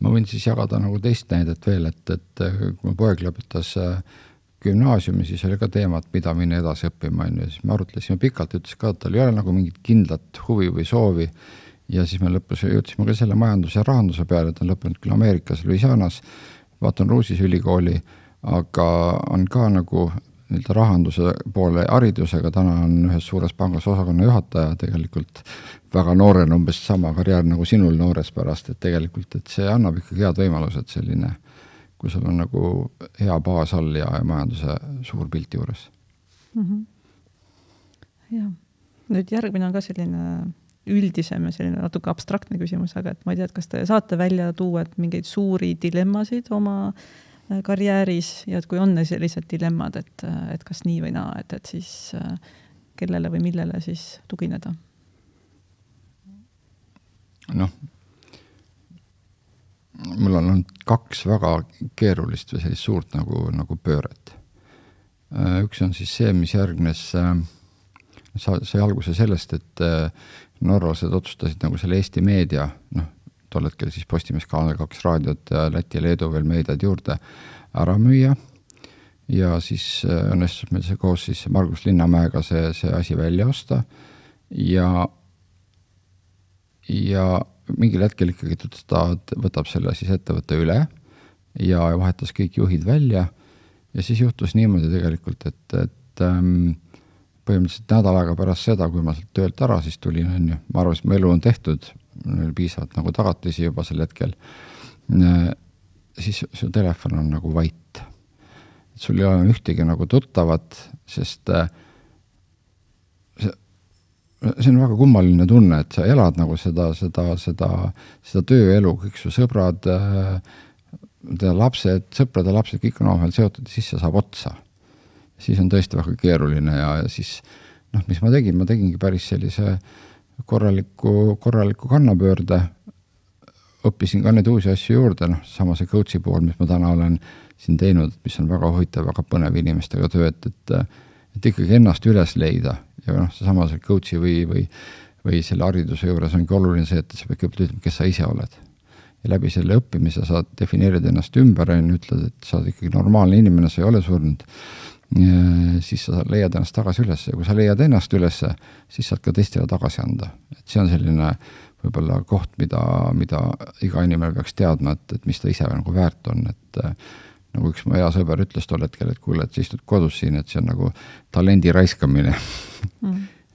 Ma võin siis jagada nagu teist näidet veel, et kui ma poeg lõpetas gümnaasiumi, siis oli ka teemat, mida minna edasi õppima, ja siis me arutlesime pikalt, ütles ka, et tal ei ole nagu mingit kindlat huvi või soovi, ja siis me lõpus jõudsime ka selle majanduse ja rahanduse peale, et on lõppenud küll Ameerikas, Louisianas, Baton Rouge'is ülikooli, aga on ka nagu rahanduse poole haridusega, täna on ühes suures pangas osakonna juhataja, tegelikult väga noorena, umbes sama karjäär nagu sinul noores pärast, et tegelikult, et see annab ikkagi head võimalused selline, kui sul on nagu hea baas all ja majanduse suur pilti juures. Ja. Nüüd järgmine on ka selline üldisem ja selline natuke abstraktne küsimus, aga et ma ei tea, et kas te saate välja tuua, et mingeid suuri dilemmasid oma karjääris ja et kui on sellised dilemmad, et kas nii või naa, et siis kellele või millele siis tugineda? Mul on 2 väga keerulist või sellist suurt nagu pööret. Üks on siis see, mis järgnes, sai alguse sellest, et norralased otsustasid nagu selle Eesti meedia, tol hetkel siis Postimees Kanal 2 raadiot ja Läti ja Leedu veel meediad juurde ära müüa ja siis õnnestus meil see koos siis Margus Linnamäega see asi välja osta ja mingil hetkel ikkagi ta võtab selle siis ettevõtte üle ja vahetas kõik juhid välja ja siis juhtus niimoodi tegelikult, et põhimõtteliselt nädal aega pärast seda, kui ma sealt töölt ära, siis tulin, ma arvasin, et mu elu on tehtud, mul oli piisavalt nagu tagatisi juba sel hetkel, siis su telefon on nagu vait. Sul ei ole ühtegi nagu tuttavat, sest see on väga kummaline tunne, et sa elad nagu seda tööelu, kõik su sõbrad, lapsed, sõprade lapsed, kõik on omavahel seotud ja siis see saab otsa. Siis on tõesti väga keeruline ja siis, mis ma tegingi päris sellise korraliku kannapöörde, õppisin ka need uusi asju juurde, sama see coachi pool, mis ma täna olen siin teinud, mis on väga huvitav, väga põnev inimestega töö, et ikkagi ennast üles leida ja seesama selle coach'i või selle hariduse juures ongi oluline see, et sa pead kõigepealt ütlema, kes sa ise oled. Ja läbi selle õppimise saad defineerida ennast ümber ja ütled, et sa oled ikkagi normaalne inimene, sa ei ole surnud. Siis sa leiad ennast tagasi üles ja kui sa leiad ennast üles, siis saad ka teistele tagasi anda. Et see on selline võib-olla koht, mida iga inimene peaks teadma, et mis ta ise nagu väärt on, et nagu üks mu hea sõber ütles tol hetkel, et kuule, et sa istud kodus siin, et see on nagu talendi raiskamine.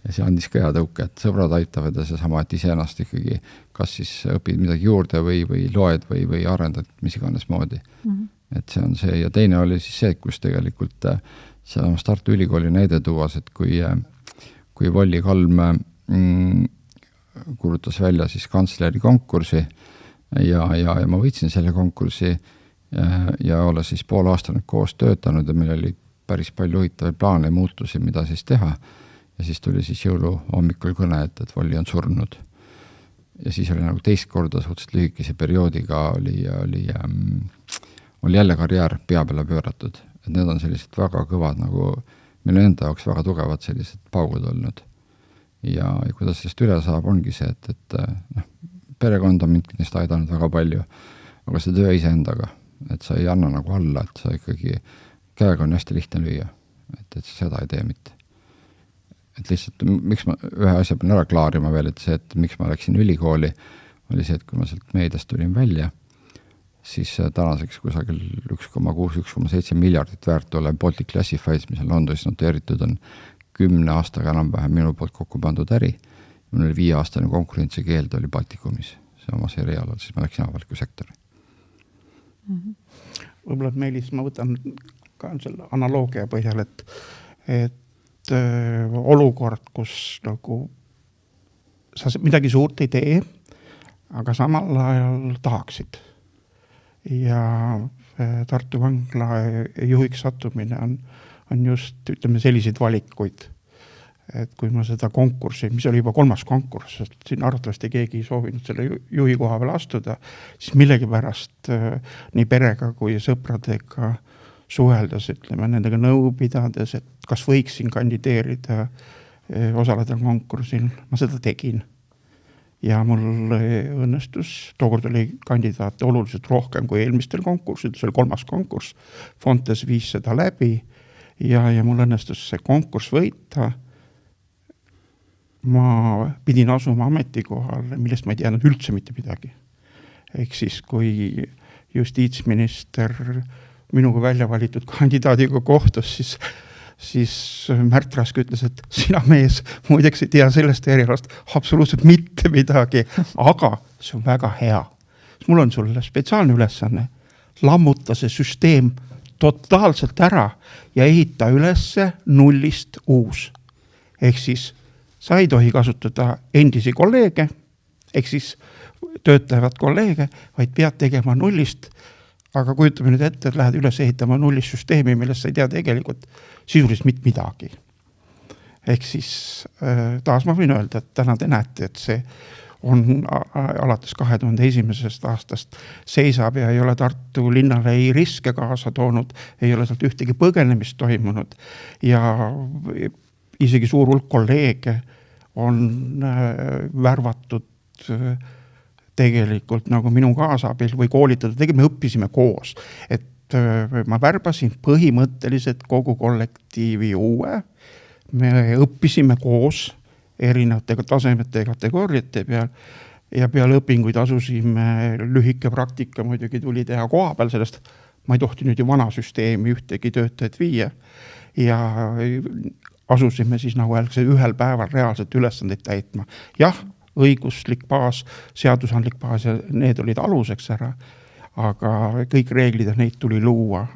Ja see andis ka hea tõuke, et sõbrad aitavad ja seesama, et ise ennast ikkagi kas siis õpid midagi juurde või loed või arendad mis iganes moodi. Et see on see ja teine oli siis see, kus tegelikult selleks Tartu Ülikooli näide tuuas, et kui Volli Kalm kuulutas välja siis kantsleri konkursi ja ma võitsin selle konkursi ja olla siis pool aasta nüüd koos töötanud ja meil oli päris palju huvitavaid plaane ja muutusi, mida siis teha. Ja siis tuli siis jõulu hommikul kõne, et Volli on surnud. Ja siis oli nagu teist korda suhteliselt lühikese perioodiga oli jälle karjäär pea peale pööratud. Et need on sellised väga kõvad nagu minu enda jaoks väga tugevad sellised paugud olnud. Ja kuidas sellest üle saab, ongi see, et perekond on mind kindlasti aidanud väga palju, aga see töö iseendaga, et sa ei anna nagu alla, et sa ikkagi käega on hästi lihtne lüüa, et sa seda ei tee mitte. Et lihtsalt, miks ma ühe asja pean ära klaarima veel, et see, et miks ma läksin ülikooli, oli see, et kui ma sealt meediast tulin välja, siis tänaseks kusagil 1,6–1,7 miljardit väärt olev Baltic Classifieds, mis on Londonis noteeritud, on 10 aastaga enam vähem minu poolt kokku pandud äri. Mul oli 5-aastane konkurentsikeeld oli Baltikumis, see oma seriaal, siis ma läksin avaliku sektori. Võib-olla, et Meelis, ma võtan ka selle analoogia põhjal, et olukord, kus nagu sa midagi suurt ei tee, aga samal ajal tahaksid. Ja Tartu Vangla juhiks sattumine on just, ütleme, selliseid valikuid. Et kui ma seda konkurssi, mis oli juba 3. konkurss, et siin arvatavasti keegi ei soovinud selle juhi koha peal astuda, siis millegipärast nii perega kui sõpradega suheldes, ütleme, nendega nõu pidades, et kas võiksin kandideerida, osaleda konkursil. Ma seda tegin. Ja mul õnnestus, tookord oli kandidaate oluliselt rohkem kui eelmistel konkursid, see oli 3. konkurss, Fontes viis seda läbi ja mul õnnestus see konkurss võita. Ma pidin asuma ametikohal, millest ma ei teadnud üldse mitte midagi. Ehk siis, kui justiitsminister minuga välja valitud kandidaadiga kohtus, siis Märt Rask ütles, et sina mees muideks ei tea sellest erialast absoluutselt mitte midagi, aga see on väga hea. Mul on sulle spetsiaalne ülesanne lammuta see süsteem totaalselt ära ja ehita ülesse nullist uus. Ehk siis sa ei tohi kasutada endisi kolleege, ehk siis töötajavat kolleege, vaid pead tegema nullist. Aga kujutame nüüd ette, et lähed üles ehitama nullist süsteemi, millest sa ei tea tegelikult sisuliselt mitte midagi. Ehk siis taas ma võin öelda, et täna te näete, et see on alates 2001. aastast seisab ja ei ole Tartu linnale ei riske kaasa toonud, ei ole sealt ühtegi põgenemist toimunud ja isegi suur hulk kolleege on värvatud tegelikult nagu minu kaasabil või koolitada, tegelikult me õppisime koos, et ma värbasin põhimõtteliselt kogu kollektiivi uue, me õppisime koos erinevate tasemete ja kategooriate peal ja peale õpinguid asusime lühike praktika, muidugi tuli teha koha peal sellest, ma ei tohti nüüd ju vana süsteemi ühtegi töötajat viia ja asusime siis nagu ühel päeval reaalselt ülesandeid täitma. Jah, õiguslik baas, seadusandlik baas ja need olid aluseks ära, aga kõik reeglid ja neid tuli luua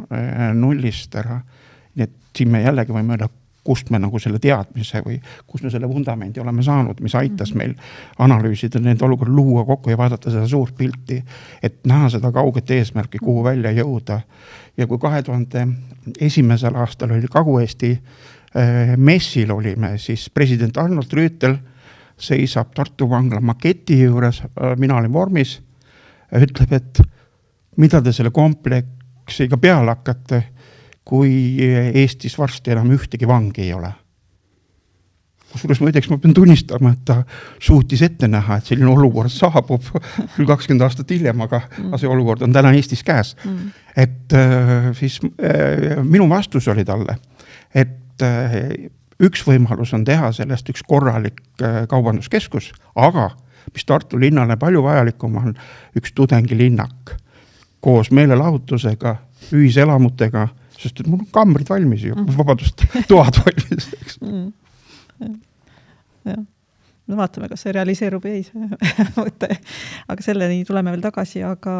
nullist ära. Nii et siin me jällegi võime öelda, kust me nagu selle teadmise või kust me selle vundamendi oleme saanud, mis aitas meil analüüsida need olukorda, luua kokku ja vaadata seda suurt pilti, et näha seda kauget eesmärki, kuhu välja jõuda. Ja kui 2001. aastal oli Kagu-Eesti messil olime, siis president Arnold Rüütel seisab Tartu Vangla maketi juures, mina olin vormis, ütleb, et mida te selle kompleksiga peale hakkate, kui Eestis varsti enam ühtegi vangi ei ole. kusjuures ma pean tunnistama, et ta suutis ette näha, et selline olukord saabub küll 20 aastat hiljem, aga see olukord on täna Eestis käes. Et siis minu vastus oli talle, et üks võimalus on teha sellest üks korralik kaubanduskeskus, aga mis Tartu linnale palju vajalikum on üks tudengilinnak koos meelelahutusega, ühiselamutega, sest et mul on kambrid valmis ju, vabadust, toad valmis. Ja. No vaatame, kas see realiseerub või ei. Aga selleni tuleme veel tagasi, aga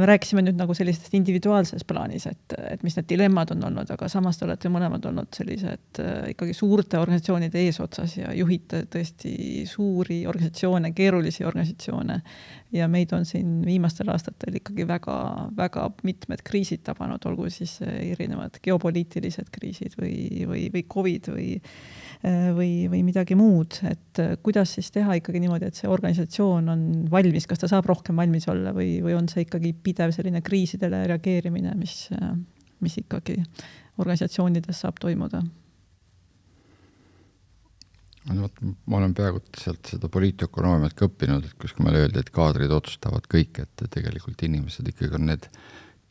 rääkisime nüüd nagu sellistest individuaalses plaanis, et mis need dilemmad on olnud, aga samas te olete mõlemad olnud sellised ikkagi suurte organisatsioonide eesotsas ja juhite tõesti suuri organisatsioone, keerulisi organisatsioone ja meid on siin viimastel aastatel ikkagi väga, väga mitmed kriisid tabanud, olgu siis erinevad geopoliitilised kriisid või COVID või midagi muud, et kuidas siis teha ikkagi niimoodi, et see organisatsioon on valmis, kas ta saab rohkem valmis olla või on see ikkagi pidev selline kriisidele reageerimine, mis ikkagi organisatsioonides saab toimuda? Ma olen peaaegu sealt seda poliitökonoomiat ka õppinud, et kus meile öeldi, et kaadrid otsustavad kõik, et tegelikult inimesed ikkagi on need,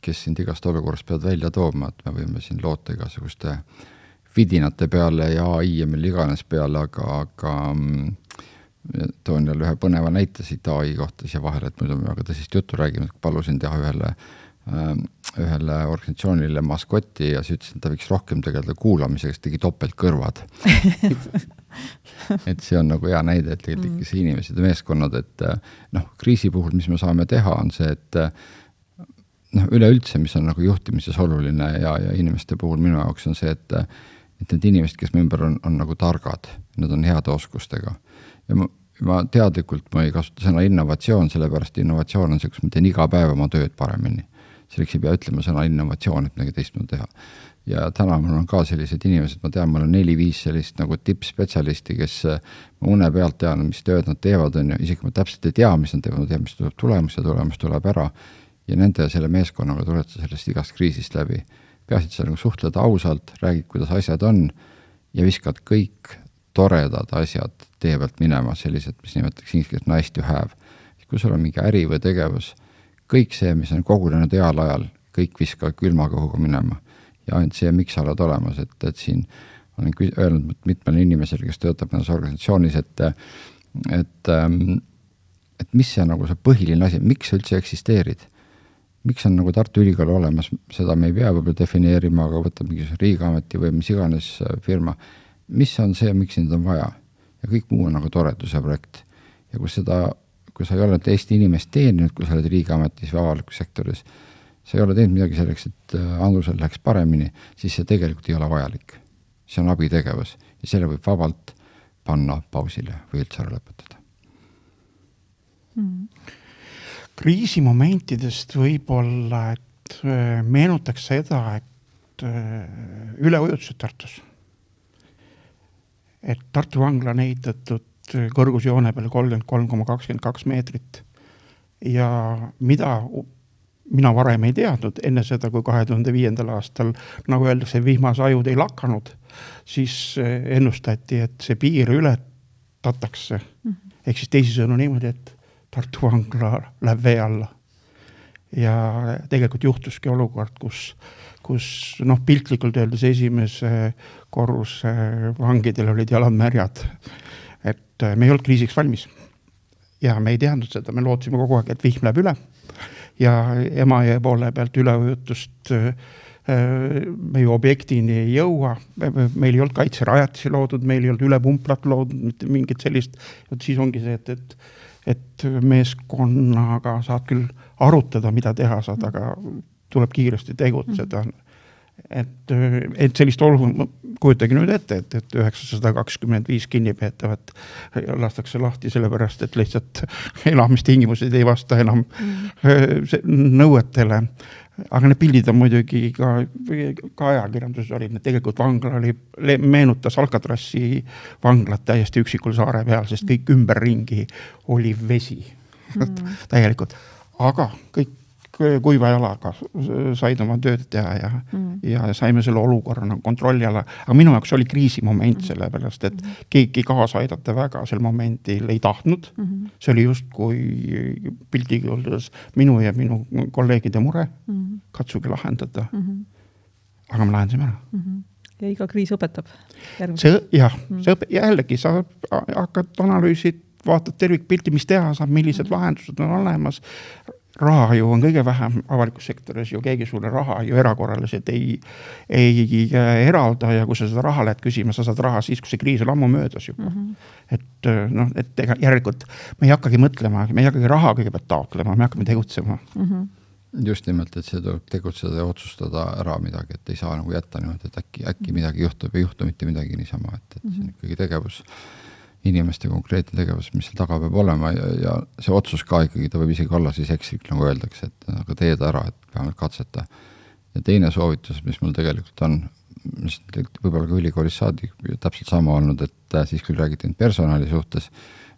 kes sind igast olukorrast peavad välja tooma, et me võime siin loota igasuguste vidinate peale ja AI ja meil iganes peale, aga toon jälle ühe põneva näite siit AI kohta siia vahele, et muidu me väga tõsist juttu räägime, et palusin teha ühele organisatsioonile maskotti ja siis ütlesin, et ta võiks rohkem tegeleda kuulamisega, tegi topeltkõrvad. Et see on nagu hea näide, et tegelikult see inimesed ja meeskonnad, et kriisi puhul, mis me saame teha, on see, et üleüldse, mis on nagu juhtimises oluline ja inimeste puhul minu jaoks on see, et need inimesed, kes me ümber on nagu targad, nad on heade oskustega. Ja ma teadlikult ma ei kasuta sõna innovatsioon, sellepärast innovatsioon on see, kus ma teen iga päev oma tööd paremini. Selleks ei pea ütlema sõna innovatsioon, et midagi teistmoodi teha. Ja täna mul on ka sellised inimesed, ma tean, mul on 4-5 sellist nagu tippspetsialisti, kes ma une pealt tean, mis tööd nad teevad, on ju, isegi ma täpselt ei tea, mis nad teevad, ma tean, mis tuleb tulemus ja tulemus tuleb ära. Ja nende selle meeskonnaga tuled sa sellest igast kriisist läbi. Peasid sa nagu suhtled ausalt, räägid, kuidas asjad on ja viskad kõik toredad asjad tee pealt minema, sellised, mis nimetaks ingliskeeles nice to have. Kui sul on mingi äri või tegevus, kõik see, mis on kogunenud heal ajal, kõik viska külma kõhuga minema. Ja ainult see, miks sa oled olemas, et siin olen öelnud mitmele inimesele, kes töötab nendes organisatsioonis, et mis see nagu see põhiline asi, miks sa üldse eksisteerid? Miks on nagu Tartu Ülikool olemas, seda me ei pea võib-olla defineerima, aga võtab mingisuguse riigiameti või mis iganes firma. Mis on see, miks neid on vaja? Ja kõik muu on nagu toreduse projekt. Ja kui sa ei ole Eesti inimest teeninud, kui sa oled riigiametis või avalikus sektoris, sa ei ole teinud midagi selleks, et Andrusel läheks paremini, siis see tegelikult ei ole vajalik. See on abitegevus ja selle võib vabalt panna pausile või üldse ära lõpetada. Kriisimomentidest võib-olla, et meenutaks seda, et üleujutused Tartus. Et Tartu vangla on ehitatud kõrgusjoone peale 33,22 meetrit ja mida mina varem ei teadnud enne seda, kui 2005. aastal, nagu öeldakse, vihmasajud ei lakanud, siis ennustati, et see piir ületatakse. Ehk siis teisisõnu niimoodi, et Tartu vangla läheb vee alla. Ja tegelikult juhtuski olukord, kus piltlikult öeldes esimese korruse vangidel olid jalad märjad. Et me ei olnud kriisiks valmis. Ja me ei teadnud seda, me lootsime kogu aeg, et vihm läheb üle. Ja Emajõe poole pealt üleujutust meie objektini ei jõua. Meil ei olnud kaitserajatisi loodud, meil ei olnud ülepumplat loodud, mingit sellist. Siis ongi see, et meeskonnaga saad küll arutada, mida teha saad, aga tuleb kiiresti tegutseda. Et sellist olukorda kujutage nüüd ette, et 925 kinnipeetavat lastakse lahti sellepärast, et lihtsalt elamistingimused ei vasta enam nõuetele. Aga need pildid on muidugi ka ajakirjanduses olid, need tegelikult vangla meenutas Alcatrassi vanglat täiesti üksikul saare peal, sest kõik ümberringi oli vesi. Täielikult. Aga kõik kuiva jalaga said oma tööd teha ja saime selle olukorra kontrolli alla. Aga minu jaoks oli kriisimoment sellepärast, et keegi kaasa aidata väga sel momendil ei tahtnud. See oli just kui pildiga olles minu ja minu kolleegide mure. Katsuge lahendada. Aga me lahendasime ära. Ja iga kriis õpetab. Jällegi sa hakkad analüüsid, vaatad tervikpilti, mis teha saab, millised lahendused on olemas. Raha ju on kõige vähem avalikus sektoris ju keegi sulle raha ju erakorraliselt ei eralda ja kui sa seda raha lähed küsima, sa saad raha siis, kui see kriis on ammu möödas juba. Et järelikult me ei hakkagi mõtlema, me ei hakkagi raha kõigepealt taotlema, me hakkame tegutsema. Just nimelt, et see tuleb tegutseda ja otsustada ära midagi, et ei saa nagu jätta niimoodi, et äkki midagi juhtub, ei juhtu mitte midagi niisama, et see on ikkagi tegevus, inimeste konkreetne tegevus, mis seal taga peab olema ja see otsus ka ikkagi, ta võib isegi olla siis ekslik, nagu öeldakse, et aga teed ära, et vähemalt katseta. Ja teine soovitus, mis mul tegelikult on, mis võib-olla ka ülikoolis saadi täpselt sama olnud, et siis küll räägiti personali suhtes,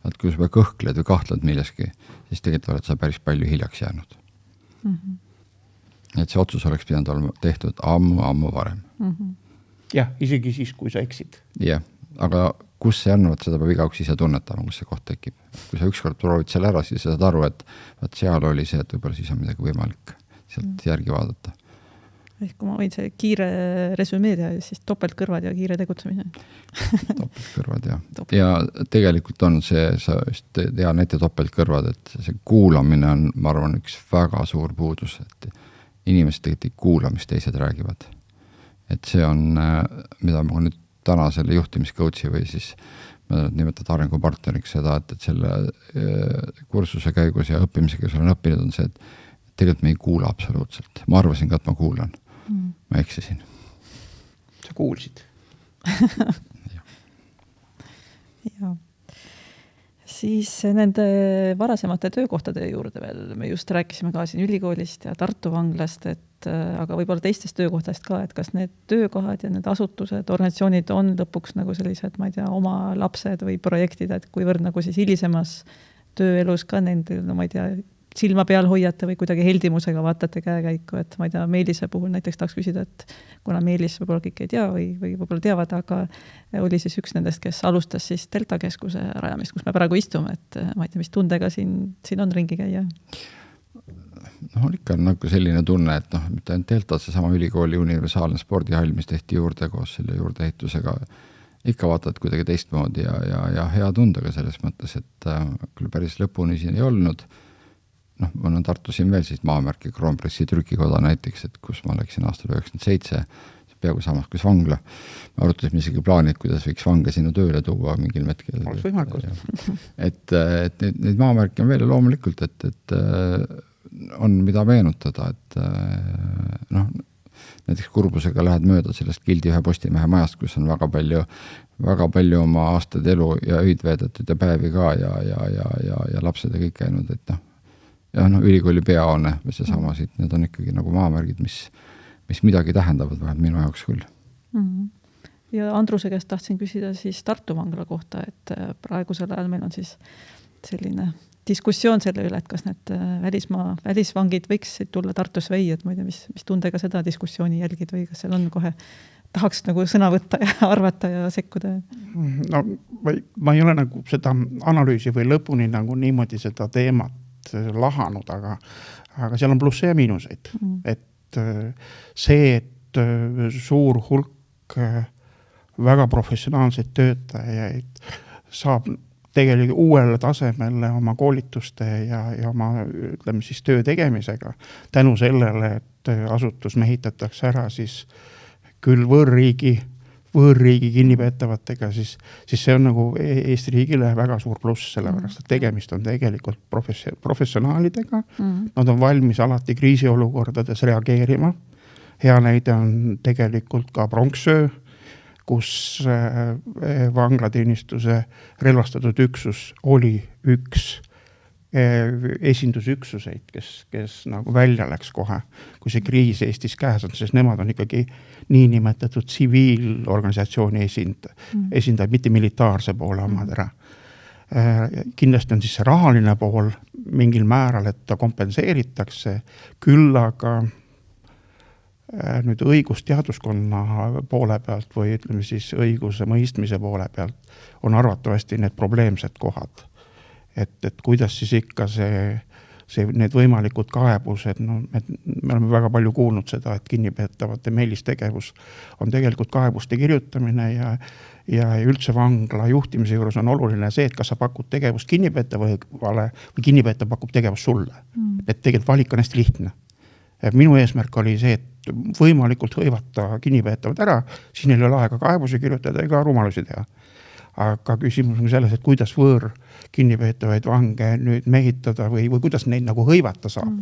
et kui sa kõhkled või kahtled milleski, siis tegelikult oled sa päris palju hiljaks jäänud. Et see otsus oleks pidanud olema tehtud ammu varem. Jah, isegi siis, kui sa eksid. Jah, aga kus see on, seda peab igaüks ise tunnetama, kus see koht tekib. Kui sa ükskord proovid selle ära, siis saad aru, et seal oli see, et võib-olla siis on midagi võimalik sealt järgi vaadata. Ehk kui ma võin see kiire resümeerida, siis topeltkõrvad ja kiire tegutsemine. Topeltkõrvad, jah. Ja tegelikult on see, sa just hea näite topeltkõrvad, et see kuulamine on, ma arvan, üks väga suur puudus, et inimesed tegelikult ei kuula, mis teised räägivad. Et see on, mida ma nüüd täna selle juhtimiscoachi või siis nimetad arengupartneriks seda, et selle kursuse käigus ja õppimisega sul on õppinud on see, et tegelikult me ei kuula absoluutselt. Ma arvasin ka, et ma kuulan. Ma eksisin. Sa kuulsid. ja. Siis nende varasemate töökohtade juurde veel, me just rääkisime ka siin ülikoolist ja Tartu vanglast, aga võib-olla teistest töökohtast ka, et kas need töökohad ja need asutused, organisatsioonid on lõpuks nagu sellised, ma ei tea, oma lapsed või projektid, et kuivõrd nagu siis hilisemas tööelus ka nendel, no ma ei tea, silma peal hoiate või kuidagi heldimusega vaatate käekäiku, et ma ei tea, Meelise puhul näiteks tahaks küsida, et kuna Meelis võib-olla kõik ei tea või võib-olla teavad, aga oli siis üks nendest, kes alustas siis Delta keskuse rajamist, kus me praegu istume, et ma ei tea, mis tundega siin on ringi käia. On ikka nagu selline tunne, et mitte ainult Delta, see sama ülikooli universaalne spordihall, mis tehti juurde koos selle juurdeehitusega, ikka vaatad kuidagi teistmoodi ja hea tundega selles mõttes, et küll päris lõpuni siin ei olnud. Ma olen Tartu siin veel siis Maamärki Kroonpressi trükikoda näiteks, et kus ma läksin aastal 97, peaaegu samas kui vangla. Me arutasime isegi plaanid, kuidas võiks vange sinna tööle tuua mingil hetkel. Oleks võimalikult. Et neid Maamärki on veel loomulikult, et on mida meenutada, et näiteks kurbusega lähed mööda sellest Gildi ühe Postimehe majast, kus on väga palju oma aastad elu ja öid veedetud ja päevi ka ja lapsed ja kõik käinud, et ja ülikooli peahoone või see samasid, need on ikkagi nagu maamärgid, mis midagi tähendavad vähemalt minu jaoks küll. Ja Andruse käest tahtsin küsida siis Tartu vangla kohta, et praegusel ajal meil on siis selline diskussioon selle üle, et kas need välisvangid võiksid tulla Tartus või, et ma ei tea, mis tundega seda diskussiooni jälgid või kas seal on kohe tahaks nagu sõna võtta ja arvata ja sekkuda? No ma ei ole nagu seda analüüsi või lõpuni nagu niimoodi seda teemat lahanud, aga seal on plusse ja miinuseid. Et see, et suur hulk väga professionaalseid töötajaid saab tegelikult uuele tasemele oma koolituste ja oma, ütleme siis, töö tegemisega tänu sellele, et asutus mehitatakse ära siis küll võõrriigi kinnipeetavatega, siis see on nagu Eesti riigile väga suur pluss, sellepärast, et tegemist on tegelikult professionaalidega. Nad on valmis alati kriisiolukordades reageerima. Hea näide on tegelikult ka Pronksöö, kus vanglateenistuse relvastatud üksus oli üks esindusüksuseid, kes nagu välja läks kohe, kui see kriis Eestis käes on, sest nemad on ikkagi niinimetatud tsiviilorganisatsiooni esindajaid, mitte militaarse poole omad ära. Kindlasti on siis see rahaline pool, mingil määral, et ta kompenseeritakse, küll aga nüüd õigusteaduskonna poole pealt või ütleme siis õiguse mõistmise poole pealt on arvatavasti need probleemsed kohad. Et kuidas siis ikka need võimalikud kaebused, no me oleme väga palju kuulnud seda, et kinnipeetavate meelistegevus on tegelikult kaebuste kirjutamine ja üldse vangla juhtimise juures on oluline see, et kas sa pakud tegevust kinnipeetavale või kinnipeetav pakub tegevust sulle. Et tegelikult valik on hästi lihtne. Minu eesmärk oli see, et võimalikult hõivata kinnipeetavad ära, siis neil ei ole aega kaebusi kirjutada ega rumalusi teha. Aga küsimus on selles, et kuidas kinnipeetavaid vange nüüd mehitada või kuidas neid nagu hõivata saab.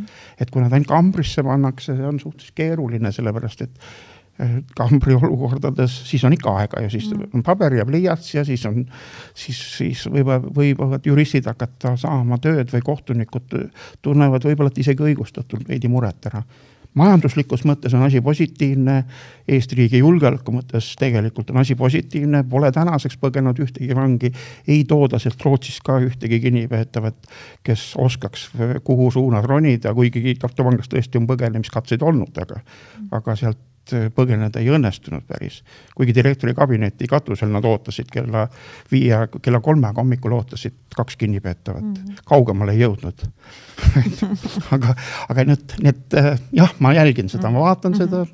Et kui nad ainult kambrisse pannakse, see on suhteliselt keeruline, sellepärast et kambri olukordades, siis on ikka aega ja siis on paber ja pliiats ja siis võivad juristid hakata saama tööd või kohtunikud tunnevad võib-olla isegi õigustatult veidi muret ära. Majanduslikus mõttes on asi positiivne, Eesti riigi julgeoleku mõttes tegelikult on asi positiivne, pole tänaseks põgenud ühtegi vangi, ei tooda sealt Rootsist ka ühtegi kinnipeetavat, kes oskaks kuhu suunas ronida, kuigi Tartu vanglast tõesti on põgenemiskatseid olnud, aga sealt põgeneda ei õnnestunud päris. Kuigi direktori kabineti katusel nad ootasid kella 3 hommikul ootasid 2 kinnipeetavat. Kaugemale ei jõudnud. aga need, jah, ma jälgin seda, ma vaatan seda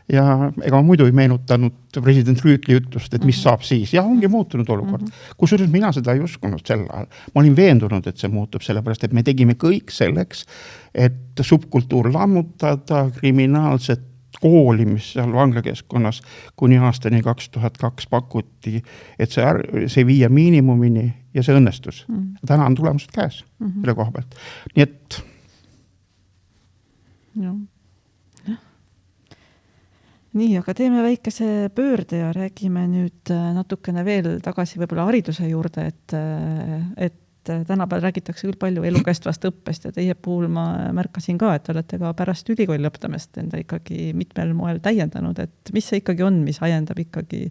ja ega ma muidu ei meenutanud president Rüütli ütlust, et mis saab siis. Ja ongi muutunud olukord. Kusjuures mina seda ei uskunud sel ajal. Ma olin veendunud, et see muutub sellepärast, et me tegime kõik selleks, et subkultuur lammutada, kriminaalset kooli, mis seal vanglakeskkonnas kuni aastani 2002 pakuti, et see viia miinimumini ja see õnnestus. Täna on tulemused käes selle koha pealt. Nii et Nii, aga teeme väikese pöörde ja räägime nüüd natukene veel tagasi võib-olla hariduse juurde, et tänapäeval räägitakse küll palju elukestvast õppest ja teie puhul ma märkasin ka, et olete ka pärast ülikooli lõpetamist enda ikkagi mitmel moel täiendanud, et mis see ikkagi on, mis ajendab ikkagi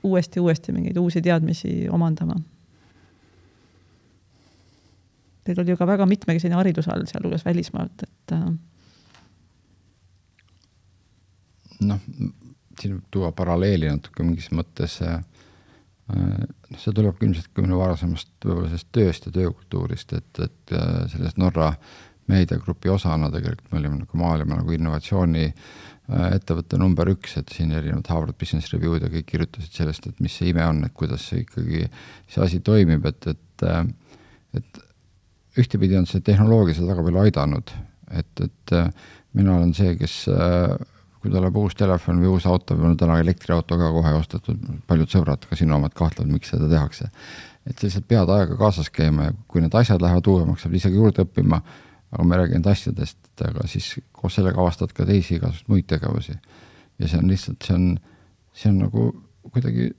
uuesti mingeid uusi teadmisi omandama? Teil oli ju ka väga mitmekesine haridus all, sealhulgas välismaalt, et siin tuua paralleeli natuke mingis mõttes see tuleb ilmselt kui minu varasemast võib-olla sellest tööst ja töökultuurist, et sellest Norra meediagrupi osana tegelikult me olime nagu maailma nagu innovatsiooni ettevõtte number 1, et siin erinevad Harvard Business Review'd ja kõik kirjutasid sellest, et mis see ime on, et kuidas see ikkagi see asi toimib, et ühtepidi on see tehnoloogia seda väga palju aidanud, et mina olen see, kes kui tuleb uus telefon või uus auto, või on täna elektriauto ka kohe ostetud, paljud sõbrad, ka sinu omad kahtlevad, miks seda tehakse. Et lihtsalt pead aega kaasas käima ja kui need asjad lähevad uuemaks, saab isegi juurde õppima, aga me räägime asjadest, aga siis koos sellega avastad ka teisi igasust muid tegevusi. Ja see on lihtsalt, see on nagu kuidagi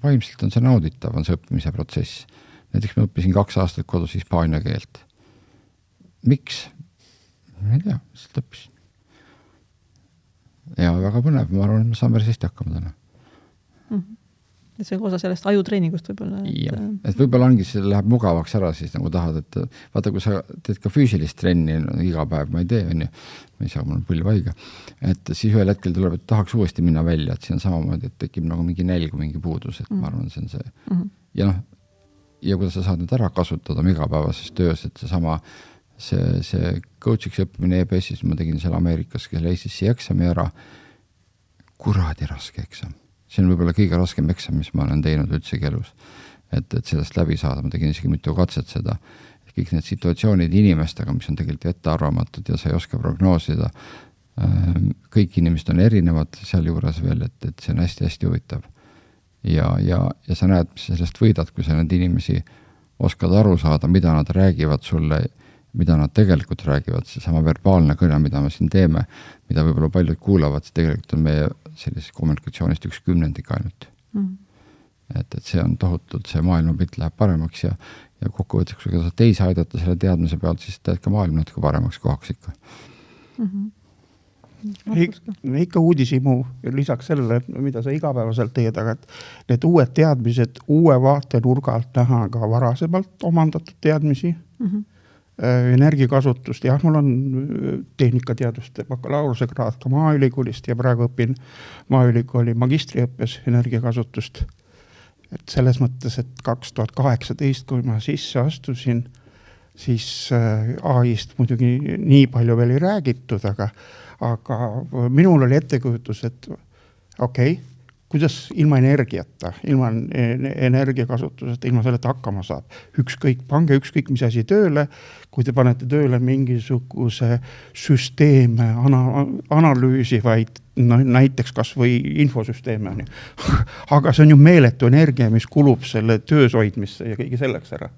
vaimselt on see nauditav, on see õppimise protsess. Näiteks ma õppisin 2 aastat kodus hispaania keelt. Miks? Ma ei tea, lihtsalt õppisin. Ja väga põnev, ma arvan, et me saame hästi hakkama täna. Et see on osa sellest ajutreeningust võib-olla. Et võib-olla ongi, see läheb mugavaks ära siis nagu tahad, et vaata, kui sa teed ka füüsilist trenni iga päev, ma ei tee, ma ei saa, mul on põlv haige, et siis ühel hetkel tuleb, et tahaks uuesti minna välja, et siin on samamoodi, et tekib nagu mingi nälg, mingi puudus, et ma arvan, see on see. Ja kuidas sa saad nüüd ära kasutada igapäevases töös, et see coachiks õppimine EBS-is, ma tegin seal Ameerikas, kelle ACC eksami ära, kuradi raske eksam. See on võib-olla kõige raskem eksam, mis ma olen teinud üldse elus. Et sellest läbi saada, ma tegin isegi mitu katset seda. Kõik need situatsioonid inimestega, mis on tegelikult ettearvamatud ja sa ei oska prognoosida. Kõik inimesed on erinevad seal juures veel, et see on hästi-hästi huvitav. Ja sa näed, mis sellest võidad, kui sa need inimesi oskad aru saada, mida nad räägivad sulle, mida nad tegelikult räägivad, see sama verbaalne kõne, mida me siin teeme, mida võib-olla paljud kuulavad, see tegelikult on meie sellisest kommunikatsioonist 1/10 ainult. Et see on tohutult, see maailmapilt läheb paremaks ja kokkuvõtteks, kui sa teisi aidata selle teadmise pealt, siis teed ka maailm natuke paremaks kohaks ikka. Ikka uudishimu lisaks sellele, mida sa igapäevaselt teed, aga need uued teadmised, uue vaatenurgalt näha ka varasemalt omandatud teadmisi. energiakasutust, jah, mul on tehnikateaduste bakalaureusekraad ka Maaülikoolist ja praegu õpin Maaülikooli magistriõppes energiakasutust. Et selles mõttes, et 2018, kui ma sisse astusin, siis AI-st muidugi nii palju veel ei räägitud, aga minul oli ettekujutus, et okei, kuidas ilma energiata, ilma energiakasutuseta, ilma selleta hakkama saab. Pange ükskõik mis asi tööle, kui te panete tööle mingisuguse süsteeme analüüsivaid, näiteks kas või infosüsteeme. Aga see on ju meeletu energia, mis kulub selle töös hoidmisse ja kõige selleks ära.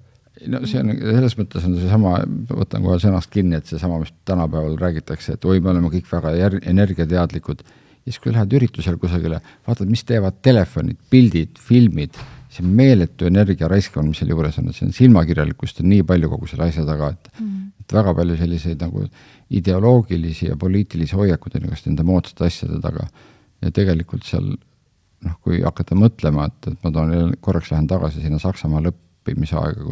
No see on, selles mõttes on see sama, võtan kohe sõnast kinni, et see sama, mis tänapäeval räägitakse, et me oleme kõik väga energiateadlikud. Ja siis kui lähed üritusel kusagile, vaatad, mis teevad telefonid, pildid, filmid, see meeletu energia raiskavon, mis seal juures on, see on silmakirjalikkust on nii palju kogu selle asja taga, et väga palju selliseid nagu ideoloogilisi ja poliitilisi hoiakud on just nende moodsate asjade taga. Ja tegelikult seal, kui hakata mõtlema, et ma korraks lähen tagasi sinna Saksamaa lõppimise aega,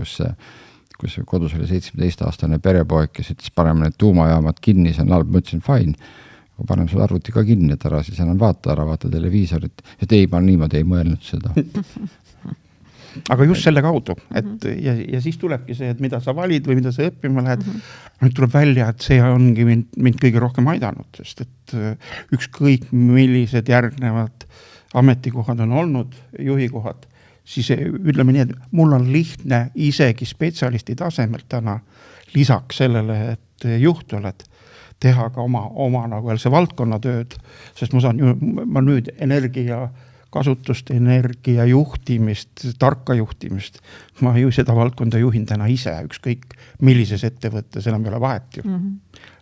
kus kodus oli 17-aastane perepoeg, kes ütles, paneme need tuumajaamad kinni, see on halb, ma ütlesin, fine. Panem sul arvuti ka kinni, et ära siis enam vaata televiisorit. Et ei, ma niimoodi ei mõelnud seda. Aga just selle kaudu. Et, ja siis tulebki see, et mida sa valid või mida sa õppima lähed. Nüüd tuleb välja, et see ongi mind kõige rohkem aidanud, sest et ükskõik millised järgnevad ametikohad on olnud, juhikohad, siis ütleme nii, et mul on lihtne isegi spetsialisti tasemelt täna lisaks sellele, et juht oled, teha ka oma nagu veel see valdkonnatööd, sest ma nüüd energiakasutust, energiajuhtimist, tarka juhtimist, ma ju seda valdkonda juhin täna ise, ükskõik millises ettevõttes enam ei ole vahet ju.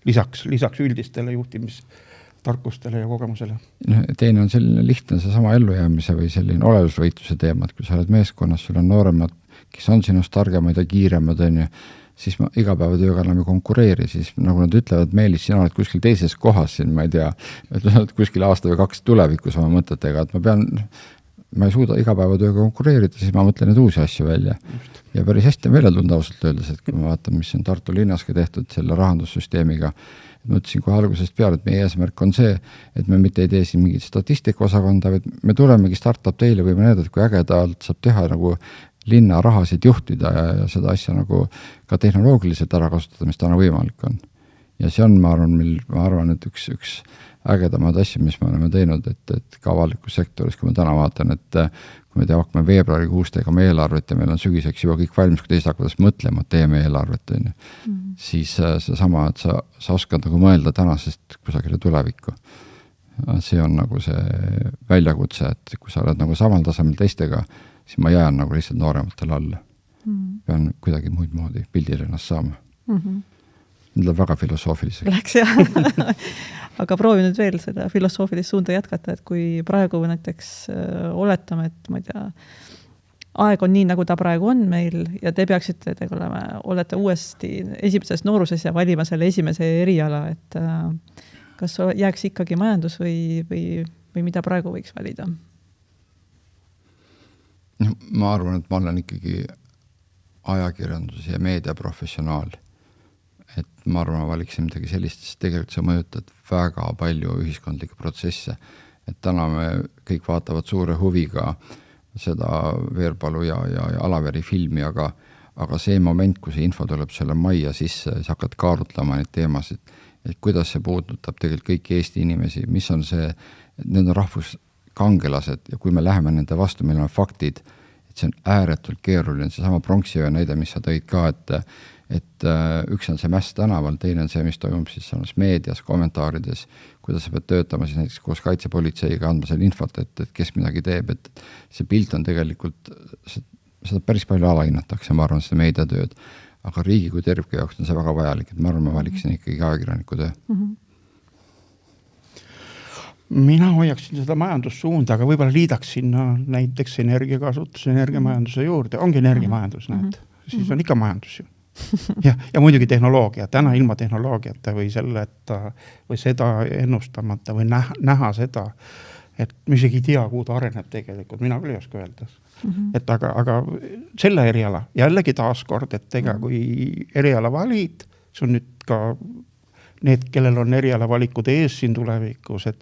Lisaks üldistele juhtimistarkustele ja kogemusele. Teine on selline lihtne seesama ellujäämise või selline olevusvõitluse teema, et kui sa oled meeskonnas, sul on nooremad, kes on sinust targemad ja kiiremad, siis ma igapäevatööga enam ei konkureeri, siis nagu nad ütlevad, Meelis, sina oled kuskil teises kohas siin, ma ei tea, et sa oled kuskil aasta või 2 tulevikus oma mõtetega, et ma ei suuda igapäevatööga konkureerida, siis ma mõtlen need uusi asju välja. Ja päris hästi on välja tunda ausalt öeldes, et kui ma vaatan, mis on Tartu linnaski tehtud selle rahandussüsteemiga, ma ütlesin kohe algusest peale, et meie eesmärk on see, et me mitte ei tee siin mingit statistikaosakonda, vaid me tulemegi startup teile või me näedad, kui ägedalt saab teha nagu linna rahasid juhtida ja seda asja nagu ka tehnoloogiliselt ära kasutada, mis täna võimalik on. Ja see on, ma arvan, et üks ägedamad asju, mis me oleme teinud, et ka avalikus sektoris, kui ma täna vaatan, et kui me hakkame veebruarikuus tegema eelarvet ja meil on sügiseks juba kõik valmis, kui teised hakkavad mõtlema, et teeme eelarvet, siis see sama, et sa oskad nagu mõelda tänasest kusagile tulevikku. See on nagu see väljakutse, et kui sa oled nagu samal tasemel teistega, siis ma jään nagu lihtsalt noorematele alla. Pean kuidagi muid moodi pildil ennast saama. Need on väga filosoofiliseks. Läks jah. Aga proovi nüüd veel seda filosoofilist suunda jätkata, et kui praegu näiteks oletame, et ma ei tea, aeg on nii, nagu ta praegu on meil ja te peaksite, olete uuesti esimeses nooruses ja valima selle esimese eriala, et kas jääks ikkagi majandus või mida praegu võiks valida? Ma arvan, et ma olen ikkagi ajakirjandus ja meediaprofessionaal. Et ma arvan, ma valiksin midagi sellist, sest tegelikult sa mõjutad väga palju ühiskondlikke protsesse. Et täna me kõik vaatavad suure huviga seda Veerpalu ja Alaveri filmi, aga see moment, kui see info tuleb selle majja sisse, siis hakkad kaarutlema neid teemasid, et kuidas see puudutab tegelikult kõiki Eesti inimesi, mis on see, need on rahvuskangelased ja kui me läheme nende vastu, meil on faktid, et see on ääretult keeruline, see sama Pronksiöö näide, mis sa tõid ka, et üks on see mäss tänaval, teine on see, mis toimub siis meedias, kommentaarides, kuidas sa pead töötama siis näiteks koos kaitsepolitseiga andma selle infot, et kes midagi teeb, et see pilt on tegelikult, seda päris palju alahinnatakse, ma arvan, seda meediatööd, aga riigi kui tervike jaoks on see väga vajalik, et ma arvan, ma valiksin ikkagi ajakirjaniku töö. Mina hoiaksin seda majandussuunda, aga võib-olla liidaks sinna näiteks energiakasutus, energiamajanduse juurde. Ongi energiamajandus, näed. Siis on ikka majandus ju. Ja muidugi tehnoloogia. Täna ilma tehnoloogiata või selleta või seda ennustamata või näha seda, et ma isegi ei tea, kuhu ta areneb tegelikult, mina küll ei oska öelda. Et aga selle eriala, jällegi taaskord, et kui eriala valid, see on nüüd ka need, kellel on eriala valikud ees siin tulevikus, et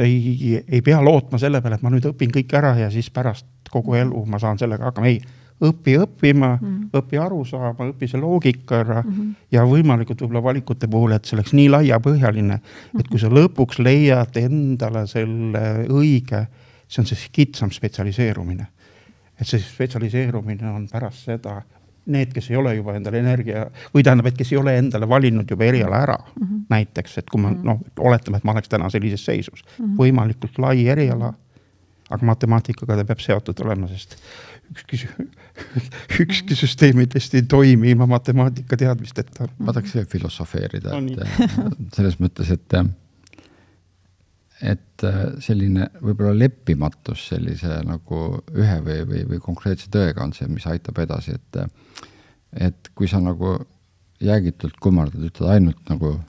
ei pea lootma selle peale, et ma nüüd õpin kõik ära ja siis pärast kogu elu ma saan sellega hakkama. Ei, õppima, õpi aru saama, õpi see loogika ära ja võimalikult võib-olla valikute puhul, et see oleks nii laiapõhjaline, et kui sa lõpuks leiad endale selle õige, see on see kitsam spetsialiseerumine. Et see spetsialiseerumine on pärast seda, need, kes ei ole juba endale energia, või tähendab, et kes ei ole endale valinud juba eriala ära, näiteks, et kui ma oletame, et ma oleks täna sellises seisus, võimalikult lai eriala, aga matemaatikaga ta peab seotud olema, sest ükski süsteemidest ei toimi ilma matemaatika teadmisteta. Ma tahaks veel filosofeerida, selles mõttes, et selline võib-olla leppimatus sellise nagu ühe või konkreetse tõega on see, mis aitab edasi, et kui sa nagu jäägitult kummardad, ütled ainult nagu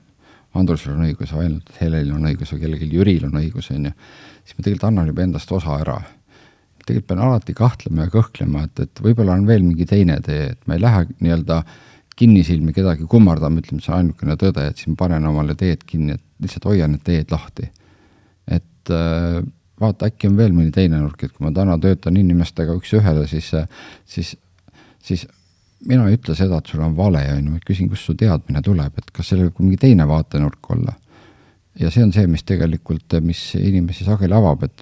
Andrusel on õigus, ainult Helelil on õigus või kellelgi Jüril on õigus, siis ma tegelikult annan juba endast osa ära. Tegelikult pean alati kahtlema ja kõhklema, et võib-olla on veel mingi teine tee, et ma ei lähe nii-öelda kinnisilmi kedagi kummardama, ütleme, see on ainukene tõde, et siis ma panen omale teed kinni, et lihtsalt hoian need teed lahti. Et vaata, äkki on veel mõni teine nurk, et kui ma täna töötan inimestega üks ühele, siis mina ei ütle seda, et sul on vale, ma küsin, kus su teadmine tuleb, et kas sellel võib mingi teine vaatenurk olla. Ja see on see, mis tegelikult, mis inimesi sageli avab, et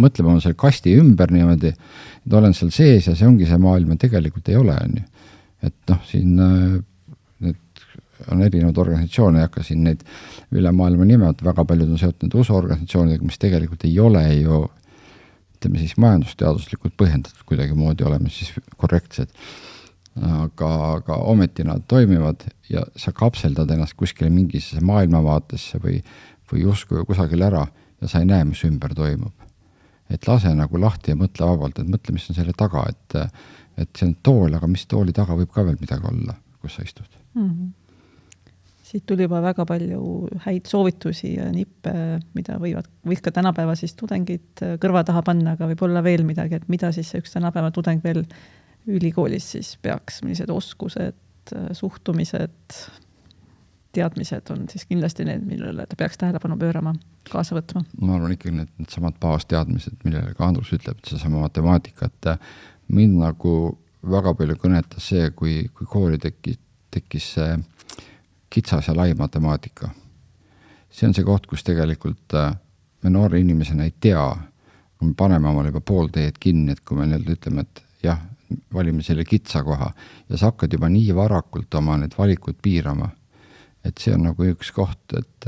mõtleme selle kasti ümber niimoodi, et olen seal sees ja see ongi see maailm, tegelikult ei ole. Et siin on erinevad organisatsioone, ei hakka siin neid üle maailma nimevad, väga paljud on seotud usuorganisatsioonidega, mis tegelikult ei ole ju, ütleme siis majandusteaduslikult põhjendatud kuidagi moodi olema siis korrektsed. Aga ometi nad toimivad ja sa kapseldad ennast kuskile mingisse maailmavaatesse või justkui kusagil ära ja sa ei näe, mis ümber toimub. Et lase nagu lahti ja mõtle vabalt, et mõtle, mis on selle taga, et see on tool, aga mis tooli taga võib ka veel midagi olla, kus sa istud. Siit tuli juba väga palju häid soovitusi ja nippe, mida võid ka tänapäeva siis tudengid kõrva taha panna, aga võib olla veel midagi, et mida siis üks tänapäeva tudeng veel ülikoolis siis peaks, millised oskused, suhtumised, teadmised on siis kindlasti need, millele ta peaks tähelepanu pöörama, kaasa võtma. Ma arvan ikkagi need samad baasteadmised, millele ka Andrus ütleb, et see sama matemaatika, et mind nagu väga palju kõnetas see, kui kooli tekkis see kitsas ja lai matemaatika. See on see koht, kus tegelikult me noore inimesena ei tea, kui me paneme omale juba pool teed kinni, et kui me ütleme, et jah, valime selle kitsa koha ja sa hakkad juba nii varakult oma need valikud piirama, et see on nagu üks koht, et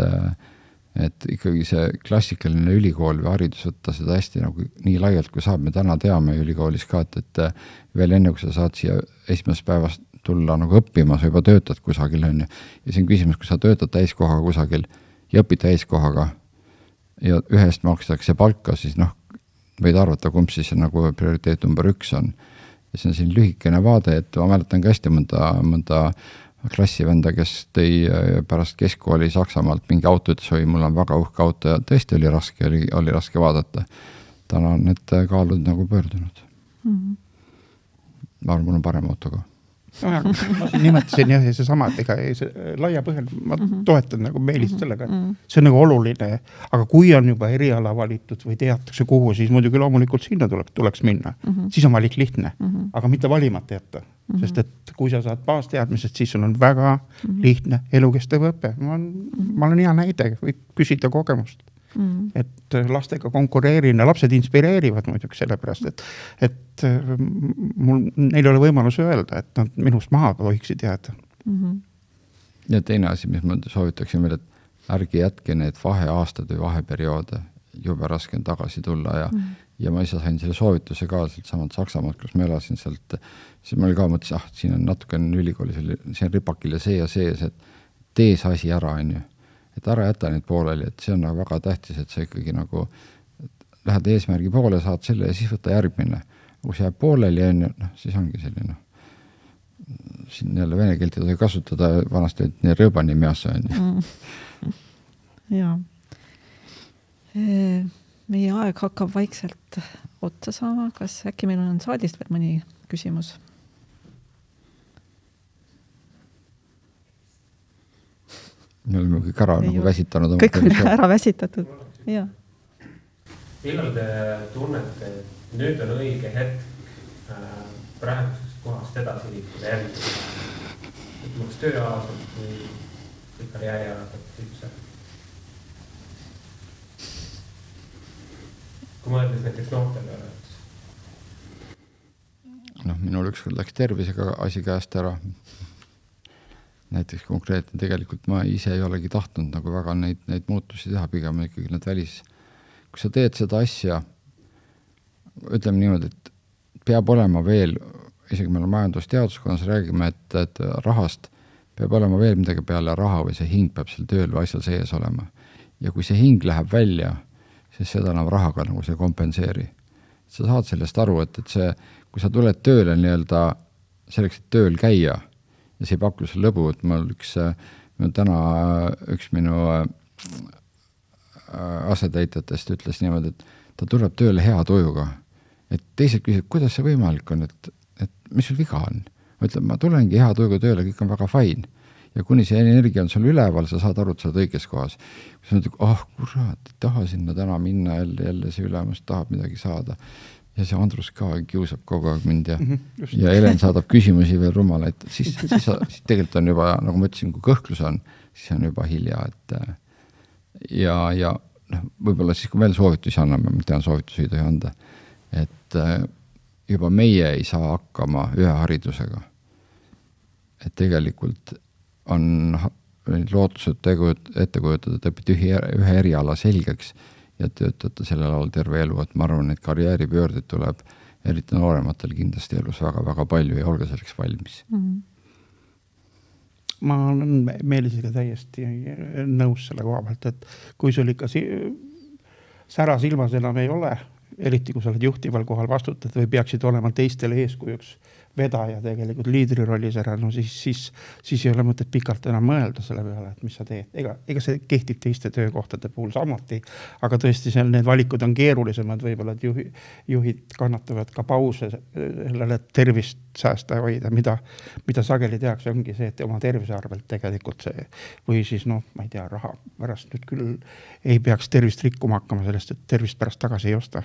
ikkagi see klassikaline ülikool või haridus võtta seda hästi nagu nii laialt, kui saab. Me täna teame ülikoolis ka, et veel enne, kui sa saad siia esimesest päevast tulla nagu õppima, sa juba töötad kusagil, ja see on küsimus, kui sa töötad täiskohaga kusagil ja õpid täiskohaga ja ühest makstakse palka, siis võid arvata, kumb siis nagu prioriteet number 1 on. Ja see on siin lühikene vaade, et ma mäletan ka hästi mõnda klassivenda, kes tõi pärast keskkooli Saksamaalt mingi auto, ütles, mul on väga uhke auto ja tõesti oli raske vaadata. Täna on need kaalud nagu pöördunud. Ma arvan, mul on parem auto ka. Ma siin nimetasin jah, see sama, et ega laia põhjal, ma toetan nagu meelist sellega, see on nagu oluline, aga kui on juba eriala valitud või teatakse kuhu, siis muidugi loomulikult sinna tuleks minna, siis on valik lihtne, aga mitte valimata jätta, sest et kui sa saad baasteadmisest, siis sul on väga lihtne elukestev õpe. Ma olen hea näide, või küsida kogemust. Et lastega konkureerin ja lapsed inspireerivad muidugi sellepärast, et neil ei ole võimalus öelda, et nad minust maha võiksid jääda. Ja teine asi, mis ma soovitaksin veel, et ärge jätke need vaheaastad või vaheperioode, jube raske on tagasi tulla ja ma ise sain selle soovituse ka samalt Saksamaalt, kus ma elasin sealt, siis ma oli ka mõtlesin, siin on natukene ülikoolis, siin on ripakil ja sees, et tee see asi ära, et ära jäta neid pooleli, et see on nagu väga tähtis, et sa ikkagi nagu lähed eesmärgi poole, saad selle ja siis võtta järgmine. Kui see jääb pooleli, siis ongi selline. Siin jälle vene keelt ei tohi kasutada, vanasti olid nii rõõbani meas. Jaa. meie aeg hakkab vaikselt otsa saama. Kas äkki meil on saalist veel mõni küsimus? Me oleme kõik ära nagu väsitanud. Kõik on ära väsitatud. Ja. Millal te tunnete, et nüüd on õige hetk praegusest kohast edasi liikuda järgmine? Et mõnes tööalaselt või karjäärialaselt üldse? Kui mõeldes näiteks noortele oleks? Minul ükskord läks tervisega asi käest ära. Näiteks konkreetne, tegelikult ma ise ei olegi tahtnud nagu väga neid muutusi teha, pigem ikkagi need välis. Kui sa teed seda asja, ütleme niimoodi, et peab olema veel, isegi meil on majandusteaduskonnas räägime, et rahast peab olema veel midagi peale raha või see hing peab seal tööl või asjal sees olema. Ja kui see hing läheb välja, siis seda enam rahaga nagu see kompenseeri. Sa saad sellest aru, et see, kui sa tuled tööle nii-öelda selleks, et tööl käia, ja see ei paku see lõbu, et mul täna üks minu asetäitjatest ütles niimoodi, et ta tuleb tööle hea tujuga. Et teised küsivad, kuidas see võimalik on, et mis sul viga on? Ma ütlen, ma tulengi hea tujuga tööle, kõik on väga fine. Ja kuni see energia on sul üleval, sa saad aru, et sa oled õiges kohas. Kui sa mõtled, kurat, taha sinna täna minna, jälle see ülemus tahab midagi saada. Ja see Andrus ka kiusab kogu aeg mind ja Helen saadab küsimusi veel rumalaid. Siis tegelikult on juba, nagu ma ütlesin, kui kõhklus on, siis on juba hilja. Ja võib-olla siis, kui veel soovitusi anname, ma tean, soovitusi ei tohi anda, et juba meie ei saa hakkama ühe haridusega. Et tegelikult on lootused ette kujutada, et õpid ühe eriala selgeks ja töötada sellel alal terve elu, et ma arvan, et karjääripöörded tuleb eriti noorematel kindlasti elus väga-väga palju ja olge selleks valmis. Ma olen Meelisega täiesti nõus selle koha pealt, et kui sul ikka sära silmas enam ei ole, eriti kui sa oled juhtival kohal vastutad või peaksid olema teistele eeskujuks vedaja tegelikult liidri rollis ära, siis ei ole mõtet pikalt enam mõelda selle peale, et mis sa teed. Ega see kehtib teiste töökohtade puhul samuti, aga tõesti need valikud on keerulisemad, võib-olla, et juhid kannatavad ka pause sellele tervist säästa hoida, mida sageli tehakse, ongi see, et oma tervise arvelt tegelikult see, või siis ma ei tea, raha pärast nüüd küll ei peaks tervist rikkuma hakkama sellest, et tervist pärast tagasi ei osta.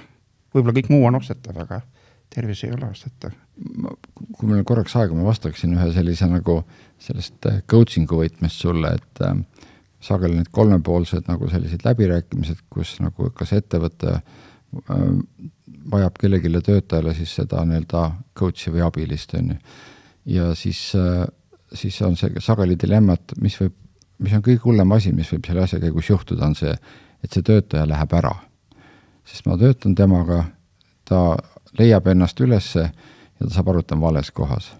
Võib-olla kõik muu on ostetav, aga tervis ei ole ostetav. Kui meil korraks aega, ma vastaksin ühe sellise nagu sellest coachingu võitmest sulle, et sageli need kolmepoolsed nagu sellised läbirääkimised, kus nagu kas ettevõte vajab kellegile töötajale siis seda nii-öelda coachi või abilist. Ja siis on see sageli dilemmat, mis on kõige hullem asi, mis võib selle asja käigus juhtuda, on see, et see töötaja läheb ära. Sest ma töötan temaga, ta leiab ennast ülesse ja ta saab aru, et on vales kohas.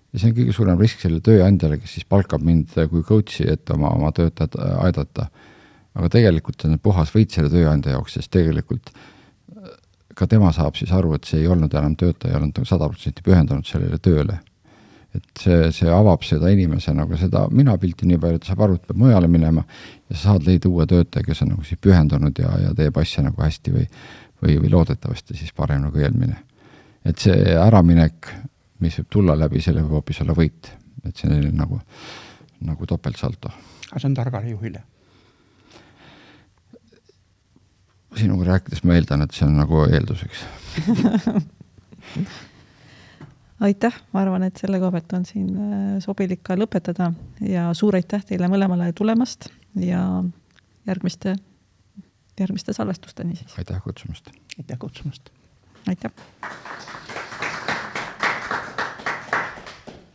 Ja see on kõige suurem risk selle tööandjale, kes siis palkab mind kui coachi, et oma töötajad aidata. Aga tegelikult on puhas võit selle tööandja jaoks, sest tegelikult ka tema saab siis aru, et see ei olnud enam töötaja, ei olnud 100% pühendanud sellele tööle. Et see avab seda inimese nagu seda minapilti nii palju, et saab aru, et peab mujale minema ja sa saad leida uue töötaja, kes on nagu siis pühendunud ja teeb asja nagu hästi või loodetavasti siis parem nagu eelmine. Et see äraminek, mis võib tulla läbi, selle võib hoopis olla võit. Et see on nagu topeltsalto. Aga see on targale juhile? Sinuga rääkides ma eeldan, et see on nagu eelduseks. Aitäh, ma arvan, et selle koha pealt on siin sobilik ka lõpetada ja suur aitäh teile mõlemale tulemast ja järgmiste salvestusteni siis. Aitäh kutsumast. Aitäh kutsumast. Aitäh.